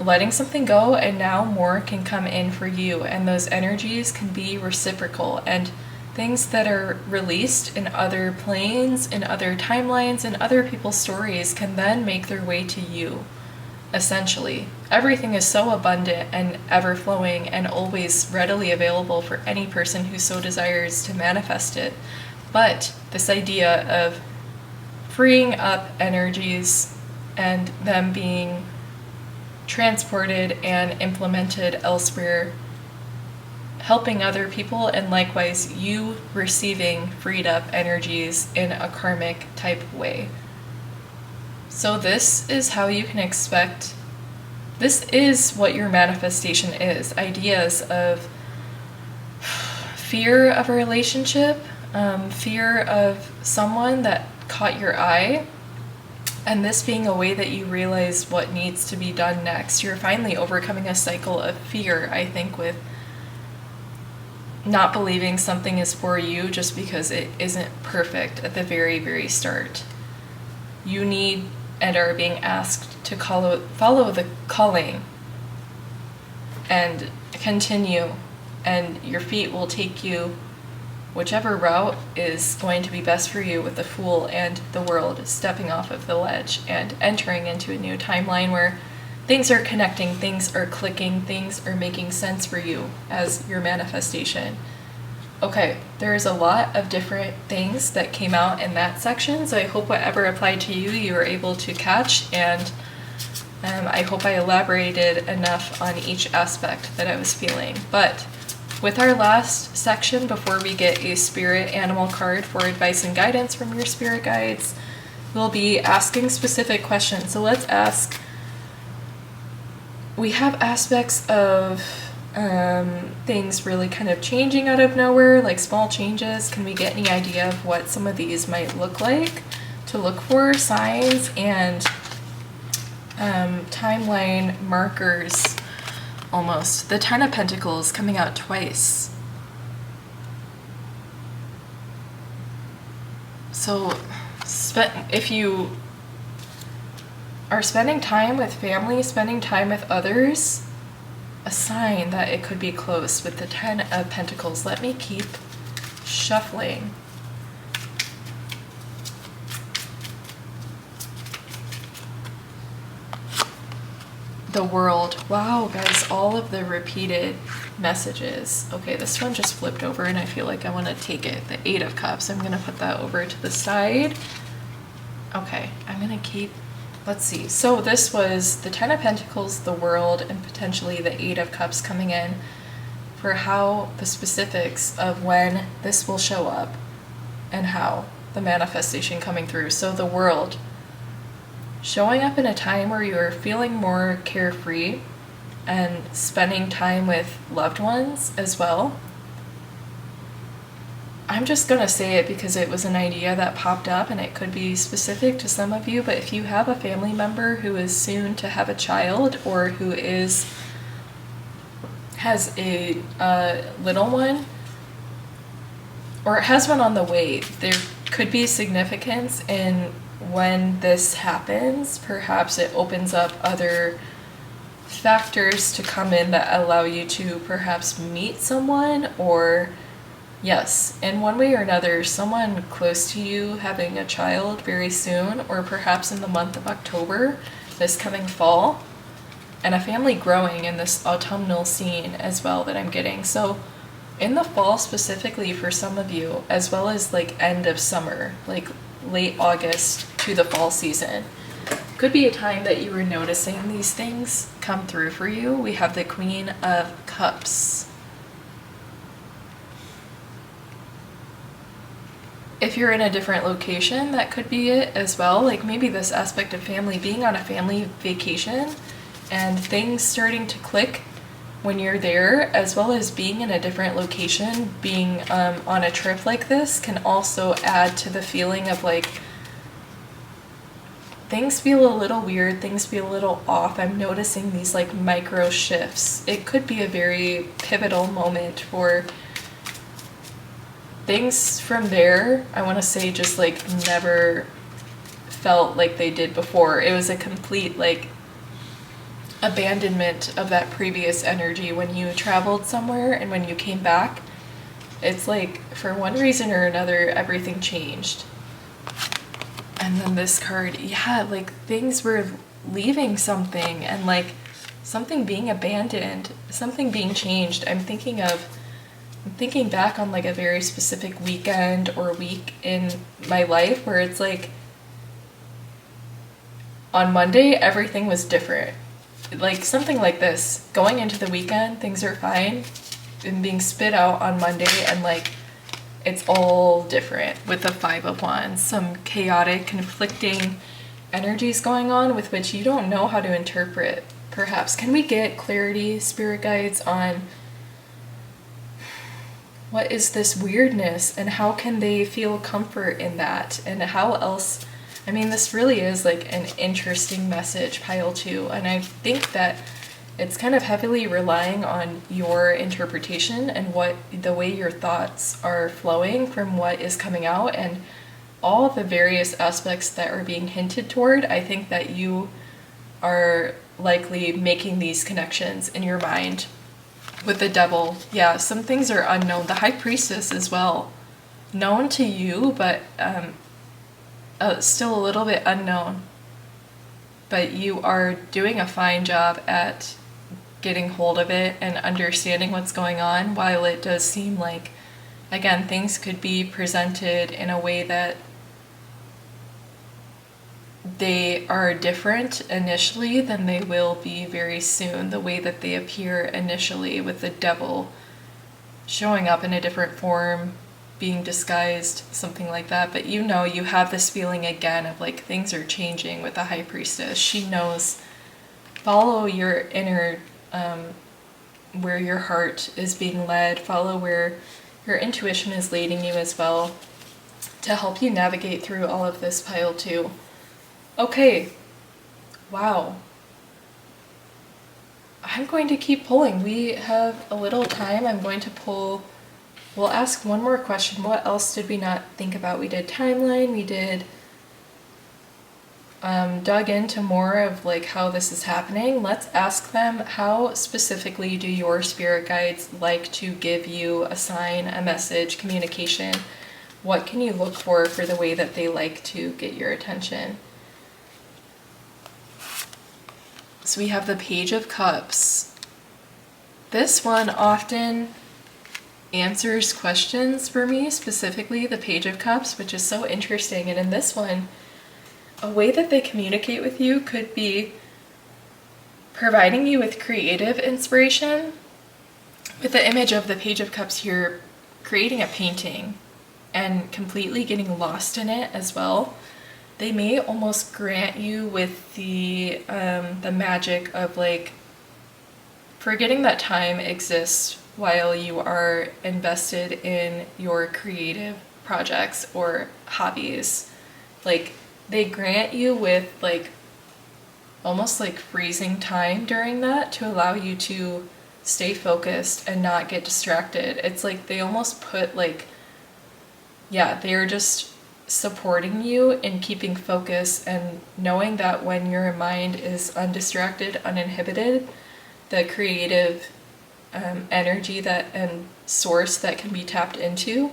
letting something go, and now more can come in for you, and those energies can be reciprocal, and things that are released in other planes, in other timelines, in other people's stories can then make their way to you. Essentially, everything is so abundant and ever-flowing and always readily available for any person who so desires to manifest it. But this idea of freeing up energies and them being transported and implemented elsewhere, helping other people, and likewise you receiving freed up energies in a karmic type way. So this is how you can expect, this is what your manifestation is. Ideas of fear of a relationship, fear of someone that caught your eye, and this being a way that you realize what needs to be done next. You're finally overcoming a cycle of fear, I think, with not believing something is for you just because it isn't perfect at the very, very start. You need and are being asked to follow the calling and continue, and your feet will take you whichever route is going to be best for you, with the Fool and the World stepping off of the ledge and entering into a new timeline where things are connecting, things are clicking, things are making sense for you as your manifestation. Okay, there's a lot of different things that came out in that section, so I hope whatever applied to you, you were able to catch, and I hope I elaborated enough on each aspect that I was feeling. But with our last section, before we get a spirit animal card for advice and guidance from your spirit guides, we'll be asking specific questions. So let's ask, we have aspects of things really kind of changing out of nowhere, like small changes. Can we get any idea of what some of these might look like to look for signs and timeline markers almost? The Ten of Pentacles coming out twice. So if you are spending time with family, spending time with others, a sign that it could be close with the Ten of Pentacles. Let me keep shuffling. The World. Wow, guys, all of the repeated messages. Okay, this one just flipped over and I feel like I want to take it. The Eight of Cups. I'm going to put that over to the side. Okay, I'm going to keep... Let's see. So this was the Ten of Pentacles, the World, and potentially the Eight of Cups coming in for how the specifics of when this will show up and how the manifestation coming through. So the World, showing up in a time where you're feeling more carefree and spending time with loved ones as well. I'm just going to say it because it was an idea that popped up and it could be specific to some of you, but if you have a family member who is soon to have a child or who has a little one or has one on the way, there could be significance in when this happens. Perhaps it opens up other factors to come in that allow you to perhaps meet someone, or yes, in one way or another, someone close to you having a child very soon, or perhaps in the month of October, this coming fall, and a family growing in this autumnal scene as well that I'm getting. So in the fall specifically for some of you, as well as like end of summer, like late August to the fall season, could be a time that you were noticing these things come through for you. We have the Queen of Cups. If you're in a different location, that could be it as well. Like maybe this aspect of family, being on a family vacation and things starting to click when you're there, as well as being in a different location, being on a trip like this can also add to the feeling of like things feel a little weird, things feel a little off. I'm noticing these like micro shifts. It could be a very pivotal moment for things from there. I want to say just like never felt like they did before. It was a complete like abandonment of that previous energy when you traveled somewhere, and when you came back, it's like for one reason or another everything changed. And then this card, yeah, like things were leaving something and like something being abandoned, something being changed. I'm thinking back on like a very specific weekend or week in my life where it's like on Monday everything was different. Like something like this, going into the weekend, things are fine, and being spit out on Monday and like it's all different with the Five of Wands. Some chaotic, conflicting energies going on with which you don't know how to interpret, perhaps. Can we get clarity, spirit guides, on what is this weirdness and how can they feel comfort in that? And how else, I mean, this really is like an interesting message, pile two. And I think that it's kind of heavily relying on your interpretation and what the way your thoughts are flowing from what is coming out and all the various aspects that are being hinted toward. I think that you are likely making these connections in your mind. With the Devil, yeah, some things are unknown. The High Priestess as well, known to you, but still a little bit unknown. But you are doing a fine job at getting hold of it and understanding what's going on, while it does seem like, again, things could be presented in a way that they are different initially than they will be very soon. The way that they appear initially with the Devil showing up in a different form, being disguised, something like that. But you know, you have this feeling again of like things are changing with the High Priestess. She knows follow your inner, where your heart is being led, follow where your intuition is leading you as well, to help you navigate through all of this pile 2. Okay, wow. I'm going to keep pulling. We have a little time. I'm going to pull, we'll ask one more question. What else did we not think about? We did timeline, we did dug into more of like how this is happening. Let's ask them, how specifically do your spirit guides like to give you a sign, a message, communication? What can you look for the way that they like to get your attention? So we have the Page of Cups. This one often answers questions for me, specifically the Page of Cups, which is so interesting. And in this one, a way that they communicate with you could be providing you with creative inspiration. With the image of the Page of Cups here, creating a painting and completely getting lost in it as well. They may almost grant you with the magic of like forgetting that time exists while you are invested in your creative projects or hobbies. Like they grant you with like almost like freezing time during that to allow you to stay focused and not get distracted. It's like they almost put like, yeah, they're just supporting you in keeping focus and knowing that when your mind is undistracted, uninhibited, the creative energy that and source that can be tapped into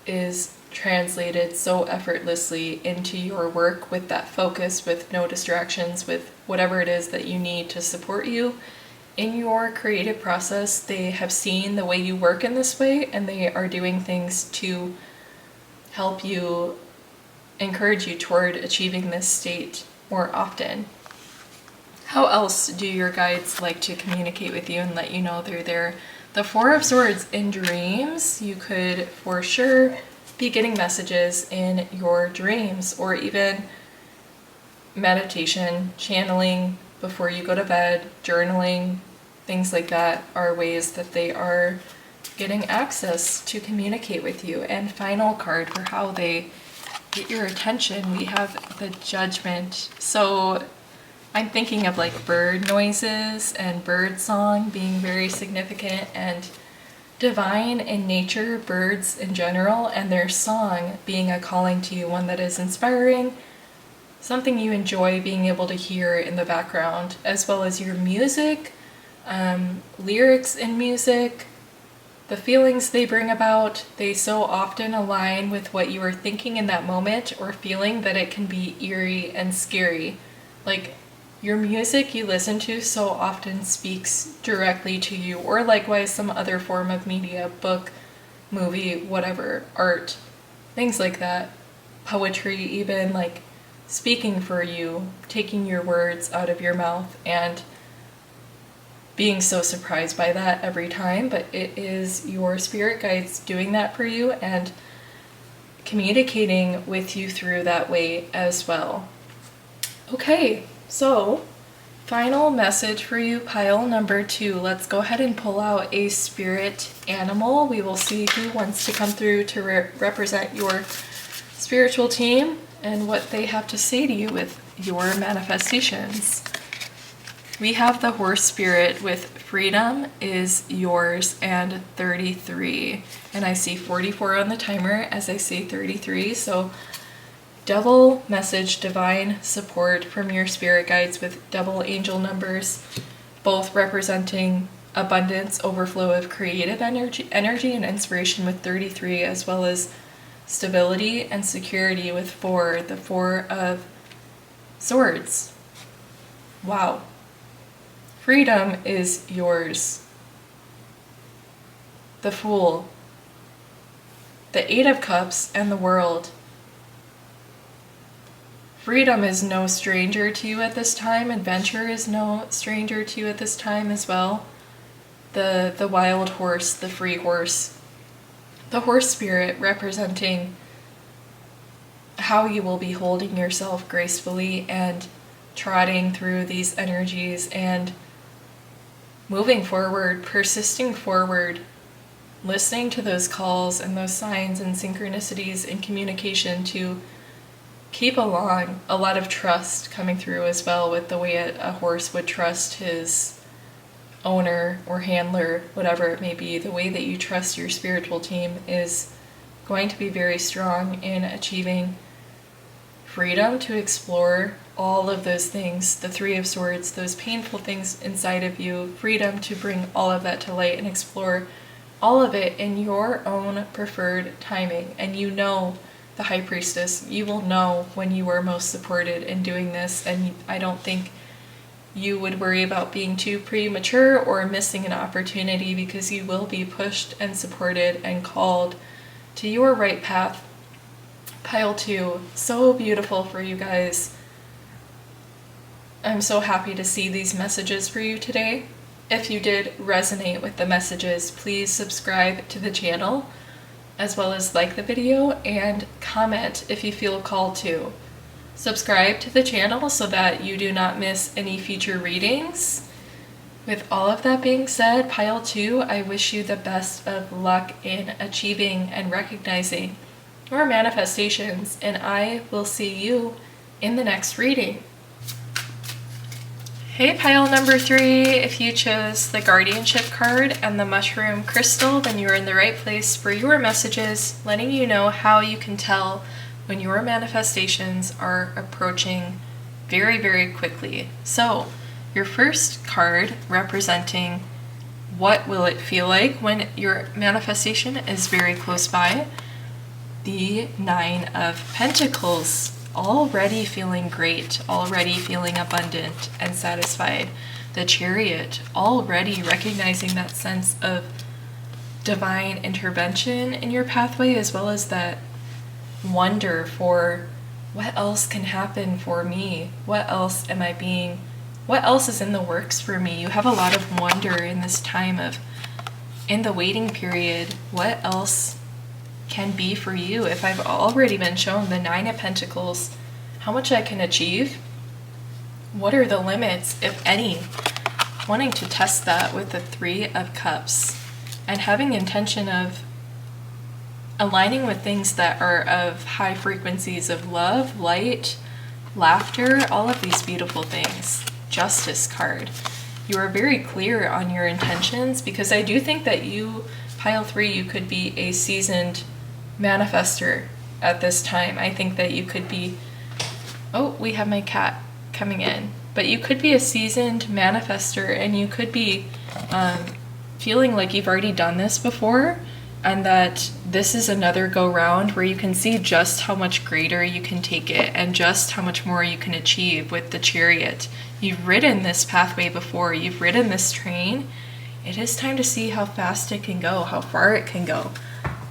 is translated so effortlessly into your work with that focus, with no distractions, with whatever it is that you need to support you in your creative process. They have seen the way you work in this way, and they are doing things to help you, encourage you toward achieving this state more often. How else do your guides like to communicate with you and let you know they're there? The Four of Swords in dreams. You could for sure be getting messages in your dreams, or even meditation, channeling before you go to bed, journaling, things like that are ways that they are getting access to communicate with you. And final card for how they get your attention, we have the Judgment. So I'm thinking of like bird noises and bird song being very significant, and divine in nature, birds in general, and their song being a calling to you, one that is inspiring, something you enjoy being able to hear in the background, as well as your music, lyrics in music, the feelings they bring about. They so often align with what you are thinking in that moment or feeling that it can be eerie and scary. Like your music you listen to so often speaks directly to you, or likewise some other form of media, book, movie, whatever, art, things like that. Poetry even, like speaking for you, taking your words out of your mouth and being so surprised by that every time. But it is your spirit guides doing that for you and communicating with you through that way as well. Okay, so final message for you, pile number 2. Let's go ahead and pull out a spirit animal. We will see who wants to come through to represent your spiritual team and what they have to say to you with your manifestations. We have the horse spirit with freedom is yours and 33. And I see 44 on the timer as I say 33. So double message, divine support from your spirit guides with double angel numbers, both representing abundance, overflow of creative energy and inspiration with 33, as well as stability and security with 4, the 4 of Swords. Wow. Freedom is yours. The Fool, the 8 of Cups, and the World. Freedom is no stranger to you at this time. Adventure is no stranger to you at this time as well. The wild horse, the free horse. The horse spirit representing how you will be holding yourself gracefully and trotting through these energies and moving forward, persisting forward, listening to those calls and those signs and synchronicities in communication to keep along. A lot of trust coming through as well, with the way a horse would trust his owner or handler, whatever it may be. The way that you trust your spiritual team is going to be very strong in achieving freedom to explore all of those things, the Three of Swords, those painful things inside of you, freedom to bring all of that to light and explore all of it in your own preferred timing. And you know, the High Priestess, you will know when you are most supported in doing this, and I don't think you would worry about being too premature or missing an opportunity, because you will be pushed and supported and called to your right path. Pile 2, so beautiful for you guys. I'm so happy to see these messages for you today. If you did resonate with the messages, please subscribe to the channel, as well as like the video and comment if you feel called to. Subscribe to the channel so that you do not miss any future readings. With all of that being said, Pile 2, I wish you the best of luck in achieving and recognizing your manifestations, and I will see you in the next reading. Hey, pile number 3, if you chose the guardianship card and the mushroom crystal, then you're in the right place for your messages, letting you know how you can tell when your manifestations are approaching very, very quickly. So, your first card representing what will it feel like when your manifestation is very close by, the Nine of Pentacles. Already feeling great, already feeling abundant and satisfied. The Chariot, already recognizing that sense of divine intervention in your pathway, as well as that wonder for what else can happen for me? What else am I being? What else is in the works for me? You have a lot of wonder in this time of, in the waiting period, what else can be for you? If I've already been shown the Nine of Pentacles, how much I can achieve, what are the limits, if any? Wanting to test that with the Three of Cups and having intention of aligning with things that are of high frequencies of love, light, laughter, all of these beautiful things. Justice card. You are very clear on your intentions, because I do think that you, pile 3, you could be a seasoned manifester at this time. I think that you could be, oh, we have my cat coming in, but you could be a seasoned manifester, and you could be feeling like you've already done this before, and that this is another go round where you can see just how much greater you can take it and just how much more you can achieve with the Chariot. You've ridden this pathway before, you've ridden this train. It is time to see how fast it can go, how far it can go.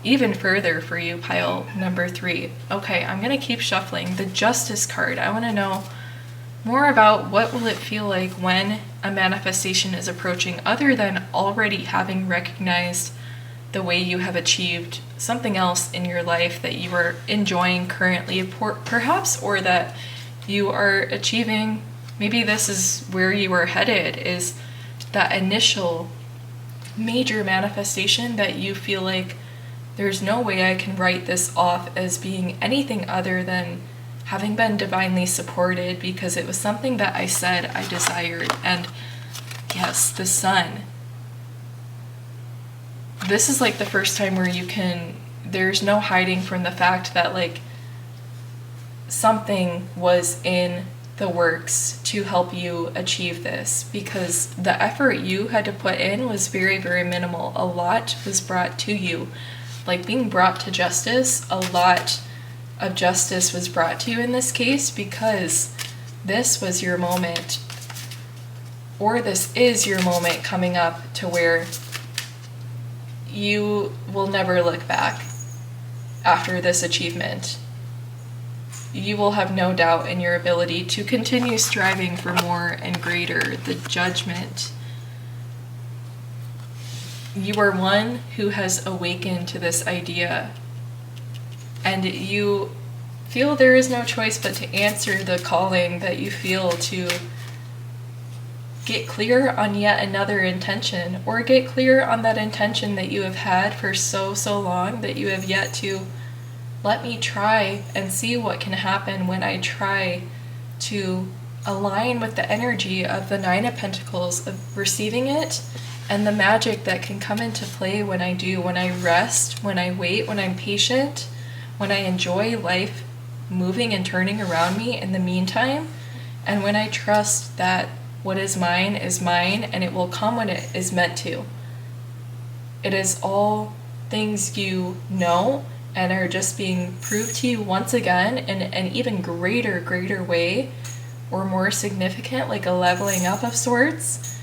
Even further for you, pile number 3. Okay, I'm going to keep shuffling. The Justice card. I want to know more about what will it feel like when a manifestation is approaching, other than already having recognized the way you have achieved something else in your life that you are enjoying currently, perhaps, or that you are achieving. Maybe this is where you are headed, is that initial major manifestation that you feel like there's no way I can write this off as being anything other than having been divinely supported, because it was something that I said I desired. And yes, the Sun. This is like the first time where you can, there's no hiding from the fact that like something was in the works to help you achieve this, because the effort you had to put in was very, very minimal. A lot was brought to you. Like being brought to justice, a lot of justice was brought to you in this case, because this was your moment, or this is your moment coming up to where you will never look back after this achievement. You will have no doubt in your ability to continue striving for more and greater. The Judgment. You are one who has awakened to this idea, and you feel there is no choice but to answer the calling that you feel to get clear on yet another intention, or get clear on that intention that you have had for so long that you have yet to let me try and see what can happen when I try to align with the energy of the Nine of Pentacles, of receiving it, and the magic that can come into play when I do, when I rest, when I wait, when I'm patient, when I enjoy life moving and turning around me in the meantime, and when I trust that what is mine and it will come when it is meant to. It is all things you know and are just being proved to you once again in an even greater way, or more significant, like a leveling up of sorts,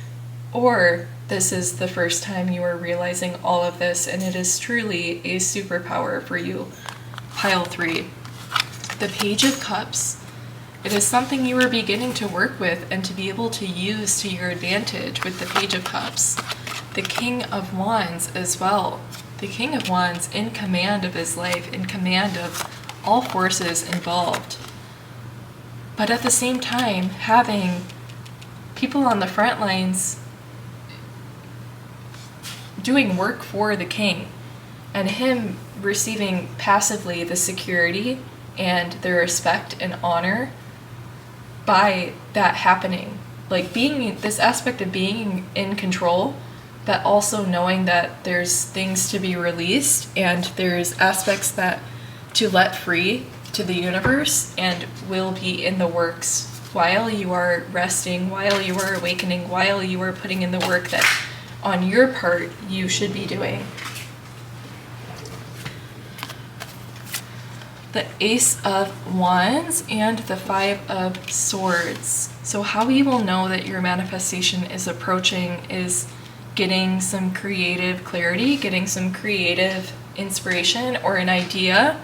or this is the first time you are realizing all of this and it is truly a superpower for you. Pile 3. The Page of Cups. It is something you are beginning to work with and to be able to use to your advantage with the Page of Cups. The King of Wands as well. The King of Wands in command of his life, in command of all forces involved. But at the same time, having people on the front lines doing work for the king, and him receiving passively the security and the respect and honor by that happening. Like being this aspect of being in control, but also knowing that there's things to be released and there's aspects that to let free to the universe and will be in the works while you are resting, while you are awakening, while you are putting in the work that on your part you should be doing. The Ace of Wands and the Five of Swords. So how you will know that your manifestation is approaching is getting some creative clarity, getting some creative inspiration or an idea.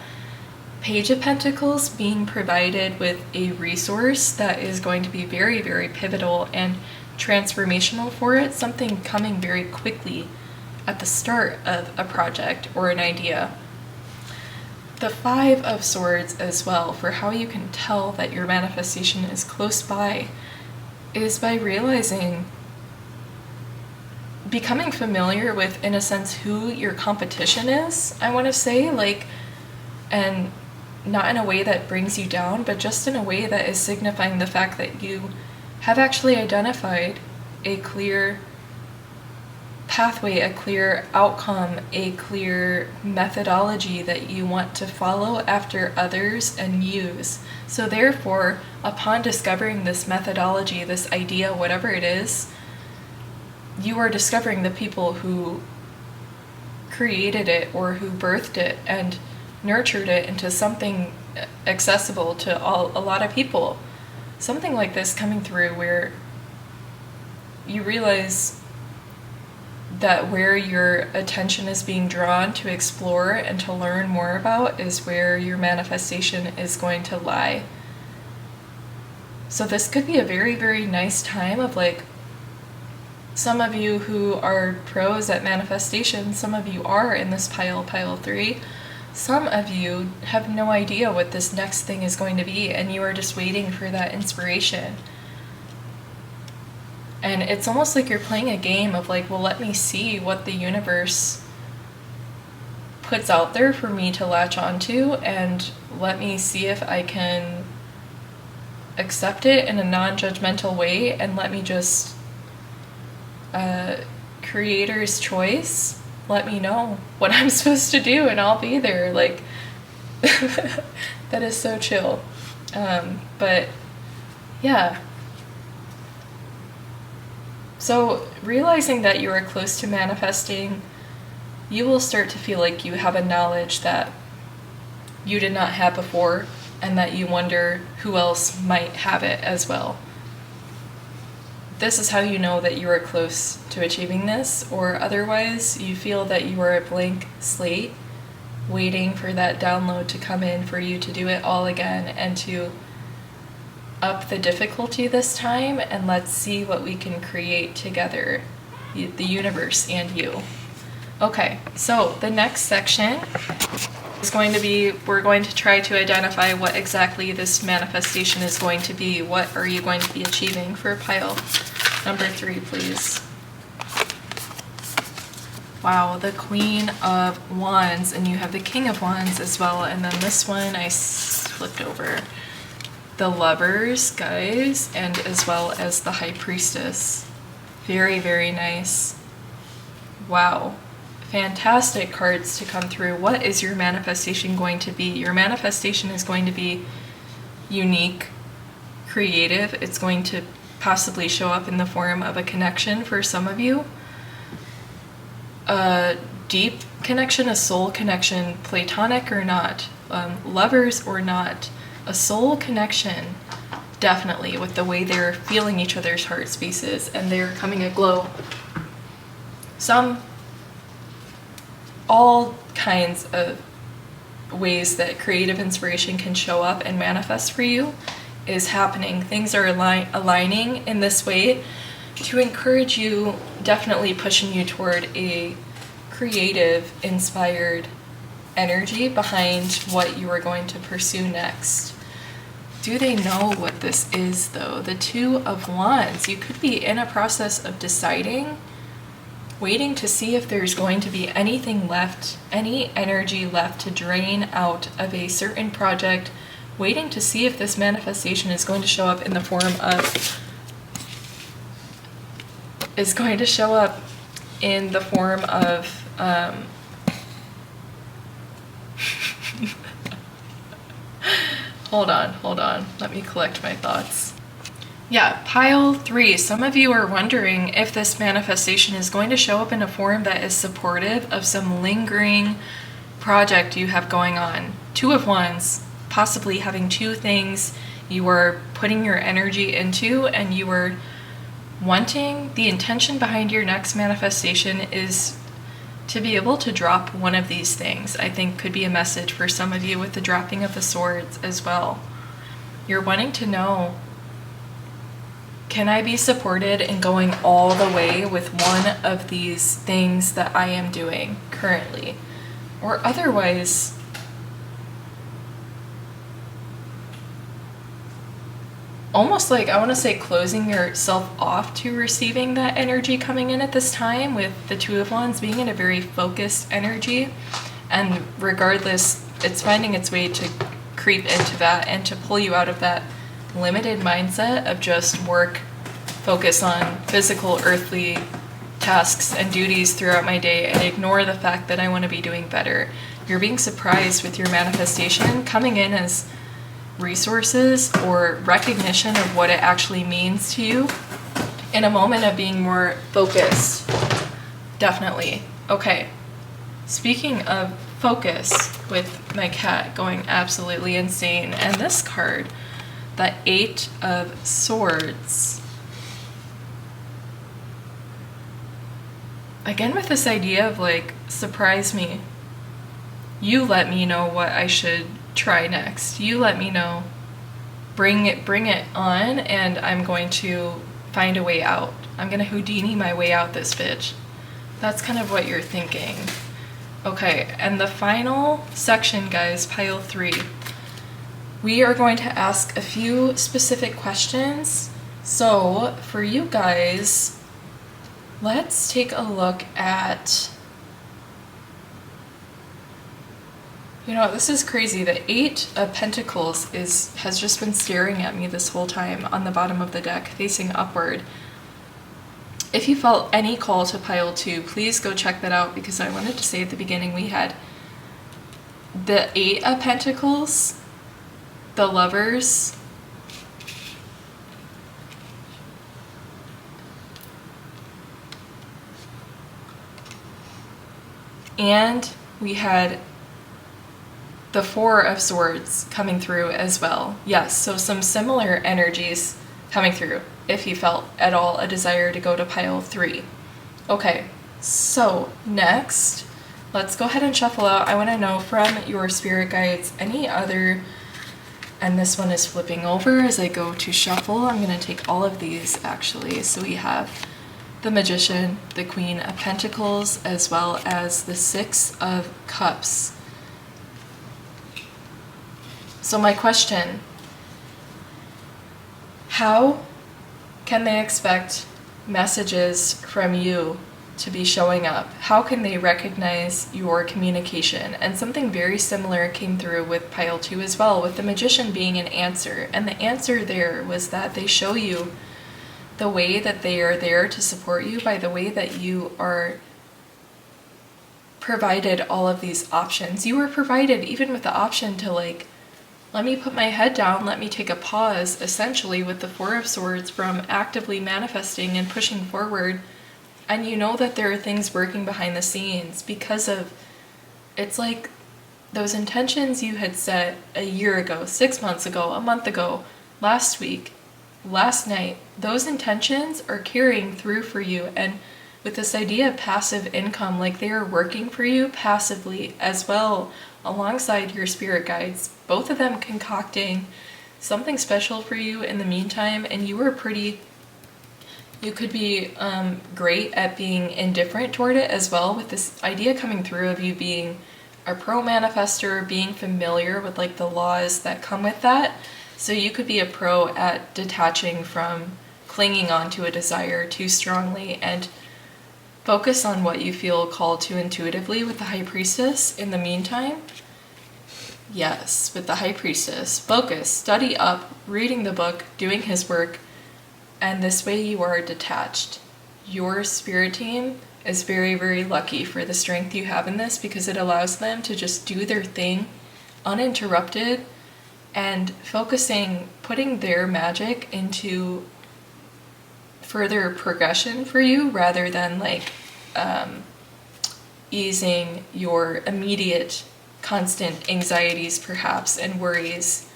Page of Pentacles being provided with a resource that is going to be very pivotal and transformational for it, something coming very quickly at the start of a project or an idea. The Five of Swords as well, for how you can tell that your manifestation is close by, is by realizing, becoming familiar with, in a sense, who your competition is, I want to say, like, and not in a way that brings you down, but just in a way that is signifying the fact that you have actually identified a clear pathway, a clear outcome, a clear methodology that you want to follow after others and use. So therefore, upon discovering this methodology, this idea, whatever it is, you are discovering the people who created it or who birthed it and nurtured it into something accessible to a lot of people. Something like this coming through where you realize that where your attention is being drawn to explore and to learn more about is where your manifestation is going to lie. So this could be a very nice time of, like, some of you who are pros at manifestation, some of you are in this pile 3. Some of you have no idea what this next thing is going to be, and you are just waiting for that inspiration. And it's almost like you're playing a game of, like, well, let me see what the universe puts out there for me to latch onto, and let me see if I can accept it in a non-judgmental way, and let me just, creator's choice, let me know what I'm supposed to do and I'll be there. Like, that is so chill. But yeah. So realizing that you are close to manifesting, you will start to feel like you have a knowledge that you did not have before, and that you wonder who else might have it as well. This is how you know that you are close to achieving this, or otherwise you feel that you are a blank slate waiting for that download to come in for you to do it all again and to up the difficulty this time, and let's see what we can create together, the universe and you. Okay, so the next section we're going to try to identify what exactly this manifestation is going to be. What are you going to be achieving for pile number 3, please? Wow, the Queen of Wands, and you have the King of Wands as well. And then this one I flipped over. The Lovers, guys, and as well as the High Priestess. Very, very nice. Wow. Fantastic cards to come through. What is your manifestation going to be? Your manifestation is going to be unique, creative. It's going to possibly show up in the form of a connection for some of you. A deep connection, a soul connection, platonic or not, lovers or not. A soul connection, definitely, with the way they're feeling each other's heart spaces and they're coming aglow. All kinds of ways that creative inspiration can show up and manifest for you is happening. Things are aligning in this way to encourage you, definitely pushing you toward a creative, inspired energy behind what you are going to pursue next. Do they know what this is, though? The Two of Wands. You could be in a process of deciding, waiting to see if there's going to be anything left, any energy left to drain out of a certain project, waiting to see if this manifestation is going to show up in the form of, hold on, let me collect my thoughts. Yeah, pile 3. Some of you are wondering if this manifestation is going to show up in a form that is supportive of some lingering project you have going on. Two of Wands, possibly having 2 things you are putting your energy into, and you are wanting, the intention behind your next manifestation is to be able to drop one of these things. I think could be a message for some of you with the dropping of the swords as well. You're wanting to know, can I be supported in going all the way with one of these things that I am doing currently? Or otherwise, almost like, I want to say, closing yourself off to receiving that energy coming in at this time, with the Two of Wands being in a very focused energy. And regardless, it's finding its way to creep into that and to pull you out of that limited mindset of just work, focus on physical, earthly tasks and duties throughout my day, and ignore the fact that I want to be doing better. You're being surprised with your manifestation coming in as resources or recognition of what it actually means to you in a moment of being more focused. Definitely. Okay. Speaking of focus, with my cat going absolutely insane, and this card, the 8 of Swords. Again, with this idea of like, surprise me. You let me know what I should try next. You let me know. Bring it on, and I'm going to find a way out. I'm gonna Houdini my way out this bitch. That's kind of what you're thinking. Okay, and the final section, guys, pile 3. We are going to ask a few specific questions. So for you guys, let's take a look at, you know, this is crazy. The 8 of Pentacles has just been staring at me this whole time on the bottom of the deck, facing upward. If you felt any call to pile 2, please go check that out, because I wanted to say at the beginning we had the 8 of Pentacles, the Lovers, and we had the 4 of Swords coming through as well. Yes, so some similar energies coming through if you felt at all a desire to go to pile 3. Okay, so next, let's go ahead and shuffle out. I want to know from your spirit guides any other, and this one is flipping over as I go to shuffle. I'm going to take all of these actually. So we have the Magician, the Queen of Pentacles, as well as the 6 of Cups. So my question, how can they expect messages from you to be showing up? How can they recognize your communication? And something very similar came through with pile 2 as well, with the magician being an answer. And the answer there was that they show you the way that they are there to support you by the way that you are provided all of these options. You were provided even with the option to like, let me put my head down, let me take a pause, essentially with the Four of Swords from actively manifesting and pushing forward. And you know that there are things working behind the scenes because of, it's like those intentions you had set a year ago, 6 months ago, a month ago, last week, last night, those intentions are carrying through for you. And with this idea of passive income, like they are working for you passively as well, alongside your spirit guides, both of them concocting something special for you in the meantime. And you could be great at being indifferent toward it as well, with this idea coming through of you being a pro manifester, being familiar with like the laws that come with that. So you could be a pro at detaching from clinging on to a desire too strongly and focus on what you feel called to intuitively with the High Priestess in the meantime. Yes, with the High Priestess, focus, study up, reading the book, doing his work, and this way you are detached. Your spirit team is very, very lucky for the strength you have in this, because it allows them to just do their thing uninterrupted and focusing, putting their magic into further progression for you rather than like easing your immediate constant anxieties perhaps and worries.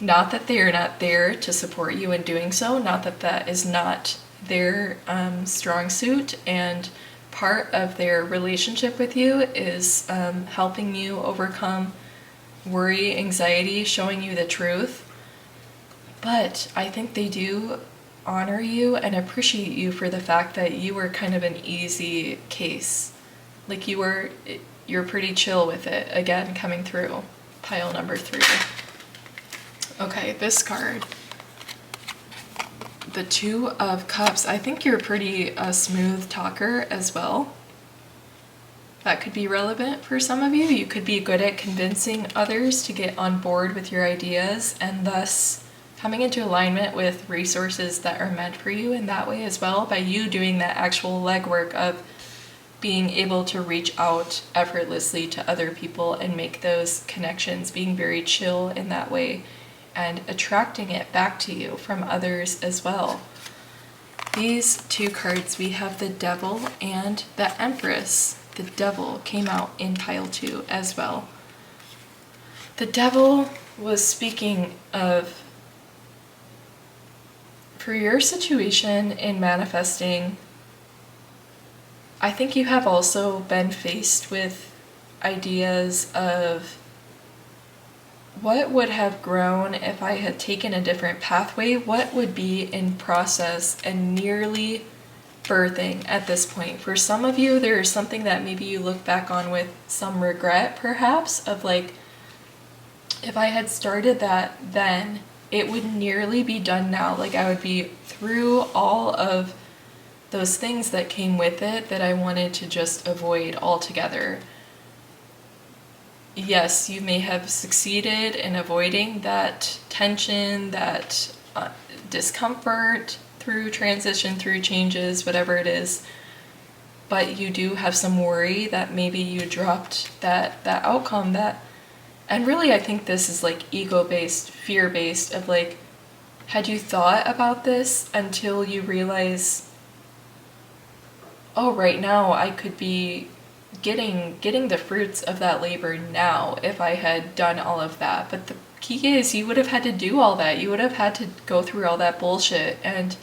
Not that they are not there to support you in doing so, not that that is not their strong suit, and part of their relationship with you is helping you overcome worry, anxiety, showing you the truth. But I think they do honor you and appreciate you for the fact that you were kind of an easy case. Like you're pretty chill with it, again, coming through pile number 3. Okay, this card, the Two of Cups. I think you're pretty a smooth talker as well. That could be relevant for some of you. You could be good at convincing others to get on board with your ideas and thus coming into alignment with resources that are meant for you in that way as well, by you doing that actual legwork of being able to reach out effortlessly to other people and make those connections, being very chill in that way and attracting it back to you from others as well. These two cards, we have the Devil and the Empress. The Devil came out in pile 2 as well. The Devil was speaking of, for your situation in manifesting, I think you have also been faced with ideas of what would have grown if I had taken a different pathway, what would be in process and nearly birthing at this point. For some of you, there is something that maybe you look back on with some regret, perhaps, of like, if I had started that then, it would nearly be done now. Like I would be through all of those things that came with it that I wanted to just avoid altogether. Yes, you may have succeeded in avoiding that tension, that discomfort through transition, through changes, whatever it is. But you do have some worry that maybe you dropped that outcome that, and really I think this is like ego-based, fear-based of like, had you thought about this until you realize, oh, right now I could be getting the fruits of that labor now if I had done all of that. But the key is you would have had to do all that. You would have had to go through all that bullshit, and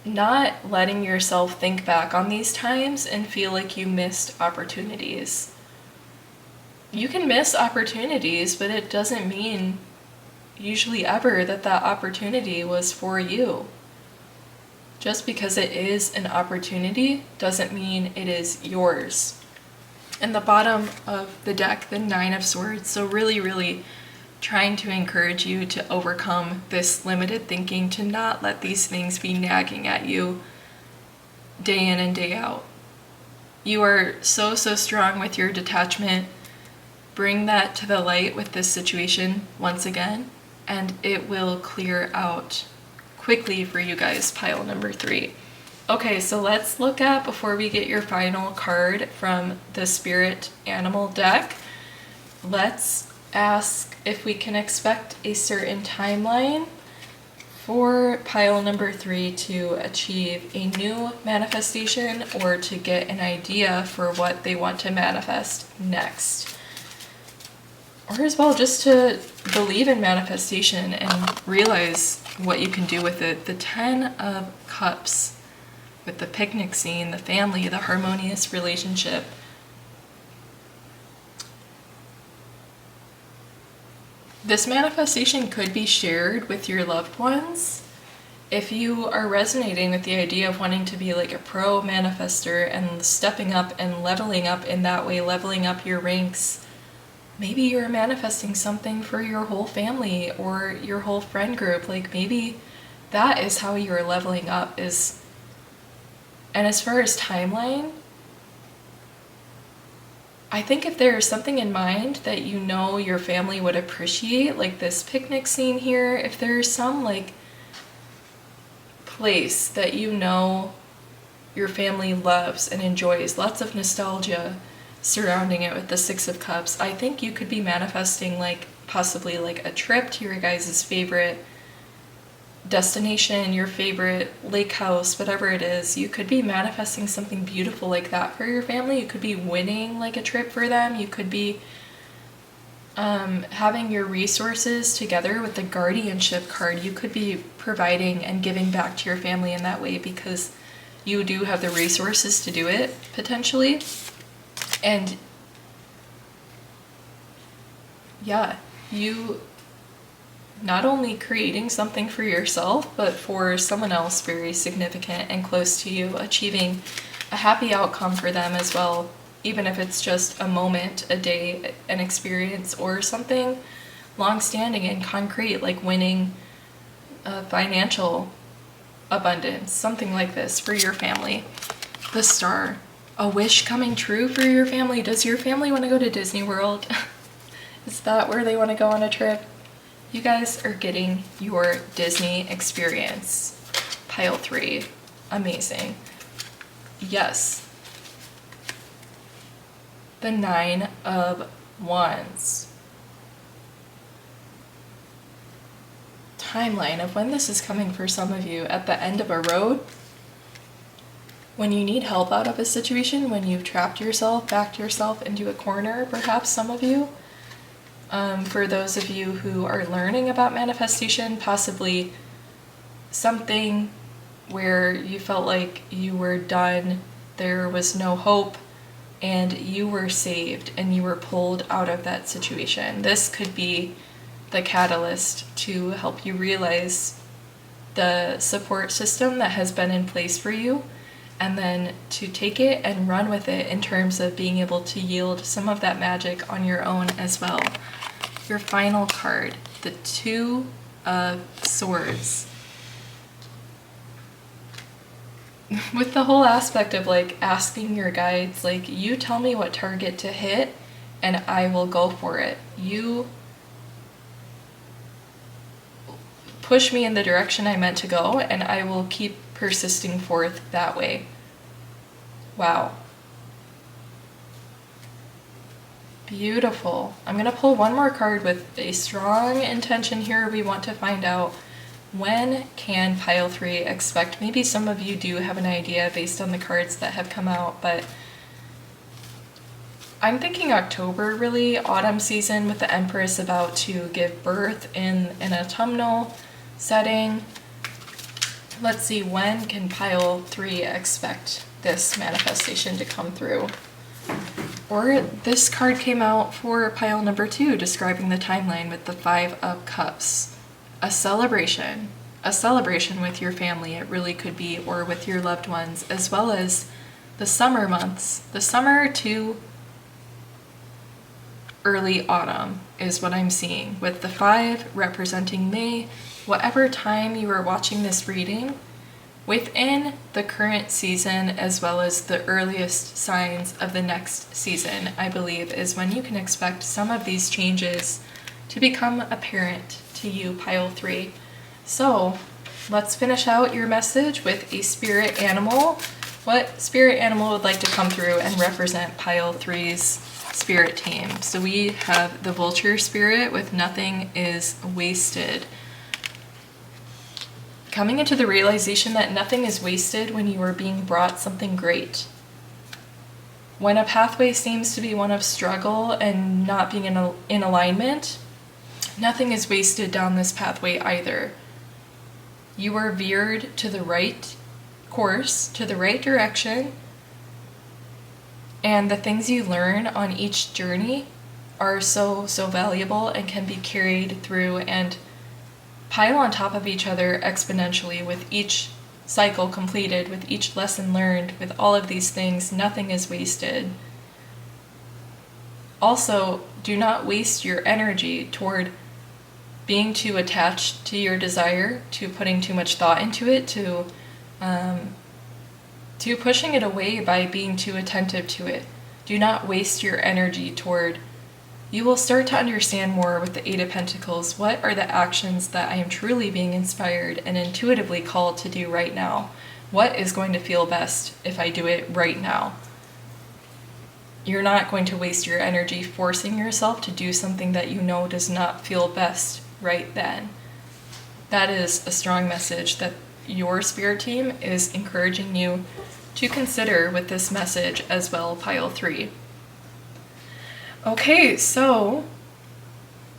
not letting yourself think back on these times and feel like you missed opportunities. You can miss opportunities, but it doesn't mean usually ever that that opportunity was for you. Just because it is an opportunity doesn't mean it is yours. And the bottom of the deck, the Nine of Swords, so really, really trying to encourage you to overcome this limited thinking, to not let these things be nagging at you day in and day out. You are so strong with your detachment. Bring that to the light with this situation once again, and it will clear out quickly for you guys, pile number 3. Okay, so let's look at, before we get your final card from the Spirit Animal deck, let's ask if we can expect a certain timeline for pile number 3 to achieve a new manifestation, or to get an idea for what they want to manifest next. Or as well, just to believe in manifestation and realize what you can do with it. The 10 of Cups, with the picnic scene, the family, the harmonious relationship. This manifestation could be shared with your loved ones. If you are resonating with the idea of wanting to be like a pro manifester and stepping up and leveling up in that way, leveling up your ranks, maybe you're manifesting something for your whole family or your whole friend group. Like maybe that is how you're leveling up is. And as far as timeline, I think if there's something in mind that you know your family would appreciate, like this picnic scene here, if there's some like place that you know your family loves and enjoys, lots of nostalgia surrounding it with the 6 of Cups, I think you could be manifesting like possibly like a trip to your guys' favorite destination, your favorite lake house, whatever it is. You could be manifesting something beautiful like that for your family. You could be winning like a trip for them. You could be having your resources together with the guardianship card. You could be providing and giving back to your family in that way because you do have the resources to do it potentially. And yeah, you not only creating something for yourself, but for someone else very significant and close to you, achieving a happy outcome for them as well, even if it's just a moment, a day, an experience, or something long-standing and concrete, like winning financial abundance, something like this for your family. The Star, a wish coming true for your family. Does your family want to go to Disney World? Is that where they want to go on a trip? You guys are getting your Disney experience. Pile 3. Amazing. Yes. The 9 of Wands. Timeline of when this is coming for some of you. At the end of a road. When you need help out of a situation. When you've trapped yourself, backed yourself into a corner. Perhaps some of you. For those of you who are learning about manifestation, possibly something where you felt like you were done, there was no hope, and you were saved and you were pulled out of that situation. This could be the catalyst to help you realize the support system that has been in place for you, and then to take it and run with it in terms of being able to yield some of that magic on your own as well. Your final card, the 2 of Swords. With the whole aspect of like asking your guides, like, you tell me what target to hit and I will go for it. You push me in the direction I meant to go and I will keep persisting forth that way. Wow. Beautiful. I'm going to pull one more card with a strong intention here. We want to find out, when can pile 3 expect? Maybe some of you do have an idea based on the cards that have come out, but I'm thinking October, really, autumn season, with the Empress about to give birth in an autumnal setting. Let's see, when can pile 3 expect this manifestation to come through? Or this card came out for pile number 2, describing the timeline with the 5 of Cups. A celebration with your family, it really could be, or with your loved ones, as well as the summer months. The summer to early autumn is what I'm seeing, with the 5 representing May. Whatever time you are watching this reading, within the current season as well as the earliest signs of the next season, I believe, is when you can expect some of these changes to become apparent to you, pile 3. So let's finish out your message with a spirit animal. What spirit animal would like to come through and represent pile 3's spirit team? So we have the vulture spirit with nothing is wasted. Coming into the realization that nothing is wasted when you are being brought something great. When a pathway seems to be one of struggle and not being in alignment, nothing is wasted down this pathway either. You are veered to the right course, to the right direction, and the things you learn on each journey are so valuable and can be carried through and pile on top of each other exponentially with each cycle completed, with each lesson learned, with all of these things. Nothing is wasted. Also, do not waste your energy toward being too attached to your desire, to putting too much thought into it, to pushing it away by being too attentive to it. Do not waste your energy toward. You will start to understand more with the 8 of Pentacles. What are the actions that I am truly being inspired and intuitively called to do right now? What is going to feel best if I do it right now? You're not going to waste your energy forcing yourself to do something that you know does not feel best right then. That is a strong message that your spirit team is encouraging you to consider with this message as well, pile 3. Okay, so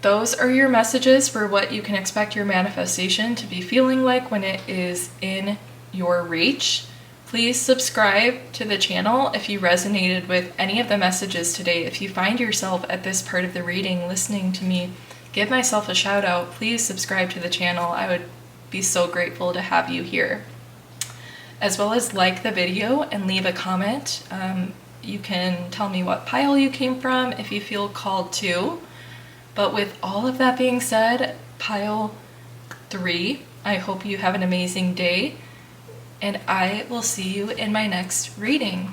those are your messages for what you can expect your manifestation to be feeling like when it is in your reach. Please subscribe to the channel if you resonated with any of the messages today. If you find yourself at this part of the reading listening to me give myself a shout out, please subscribe to the channel. I would be so grateful to have you here. As well as like the video and leave a comment. You can tell me what pile you came from if you feel called to. But with all of that being said, pile 3, I hope you have an amazing day, and I will see you in my next reading.